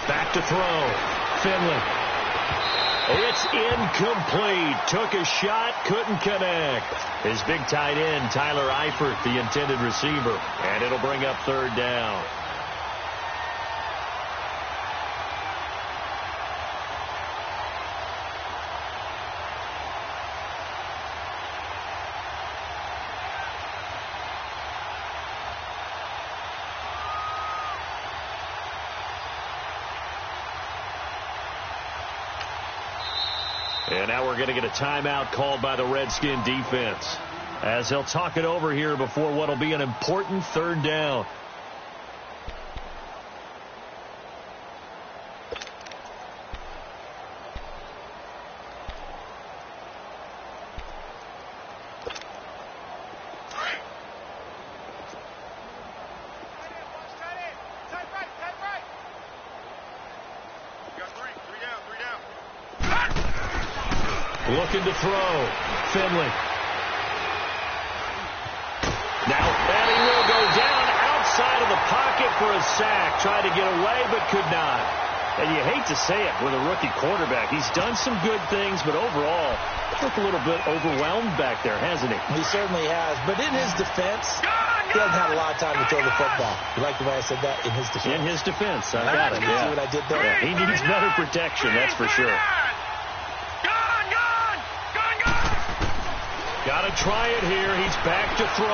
Back to throw. Finley. It's incomplete. Took a shot, couldn't connect. His big tight end, Tyler Eifert, the intended receiver. And it'll bring up third down. And now we're going to get a timeout called by the Redskin defense, as they'll talk it over here before what will be an important third down. Looking to throw. Finley. Now, and he will go down outside of the pocket for a sack. Tried to get away, but could not. And you hate to say it with a rookie quarterback. He's done some good things, but overall, looked a little bit overwhelmed back there, hasn't he? He certainly has. But in his defense, he hasn't had a lot of time to throw the football. You like the way I said that? In his defense. In his defense. I got it. See what I did there? Yeah, he needs better protection, that's for sure. Got to try it here. He's back to throw.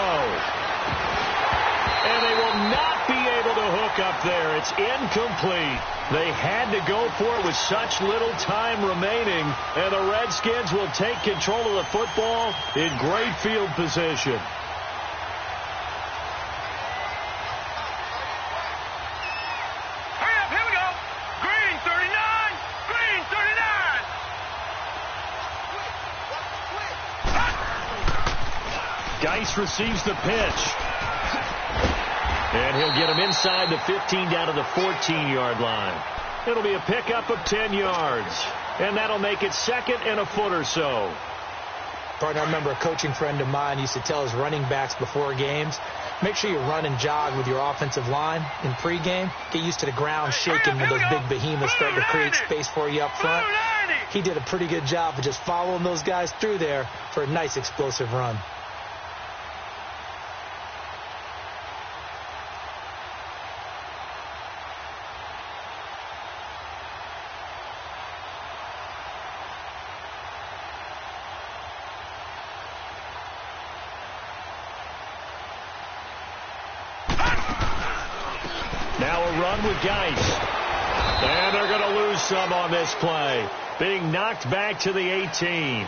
And they will not be able to hook up there. It's incomplete. They had to go for it with such little time remaining. And the Redskins will take control of the football in great field position. Geis receives the pitch. And he'll get him inside the 15 down to the 14-yard line. It'll be a pickup of 10 yards. And that'll make it second and a foot or so. Partner, I remember a coaching friend of mine used to tell his running backs before games, make sure you run and jog with your offensive line in pregame. Get used to the ground shaking when those big behemoths start to create space for you up front. He did a pretty good job of just following those guys through there for a nice explosive run. Now a run with Geis. And they're going to lose some on this play. being knocked back to the 18.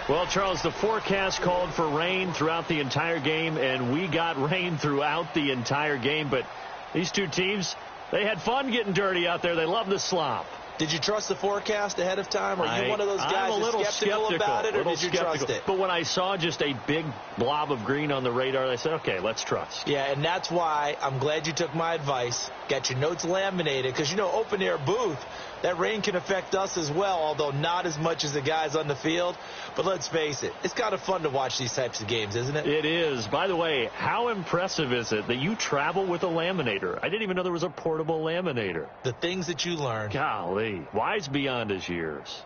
Well, Charles, the forecast called for rain throughout the entire game, and we got rain throughout the entire game. But these two teams, they had fun getting dirty out there. They love the slop. Did you trust the forecast ahead of time? Are you one of those guys who's skeptical about it, or did you trust it? But when I saw just a big blob of green on the radar, I said, okay, let's trust. Yeah, and that's why I'm glad you took my advice. Got your notes laminated, because, you know, open-air booth, that rain can affect us as well, although not as much as the guys on the field. But let's face it, it's kind of fun to watch these types of games, isn't it? It is. By the way, how impressive is it that you travel with a laminator? I didn't even know there was a portable laminator. The things that you learn. Golly, wise beyond his years.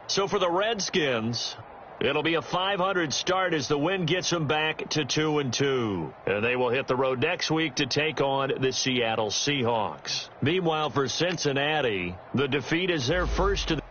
So for the Redskins, it'll be a 500 start as the win gets them back to 2-2. And they will hit the road next week to take on the Seattle Seahawks. Meanwhile, for Cincinnati, the defeat is their first to the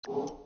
You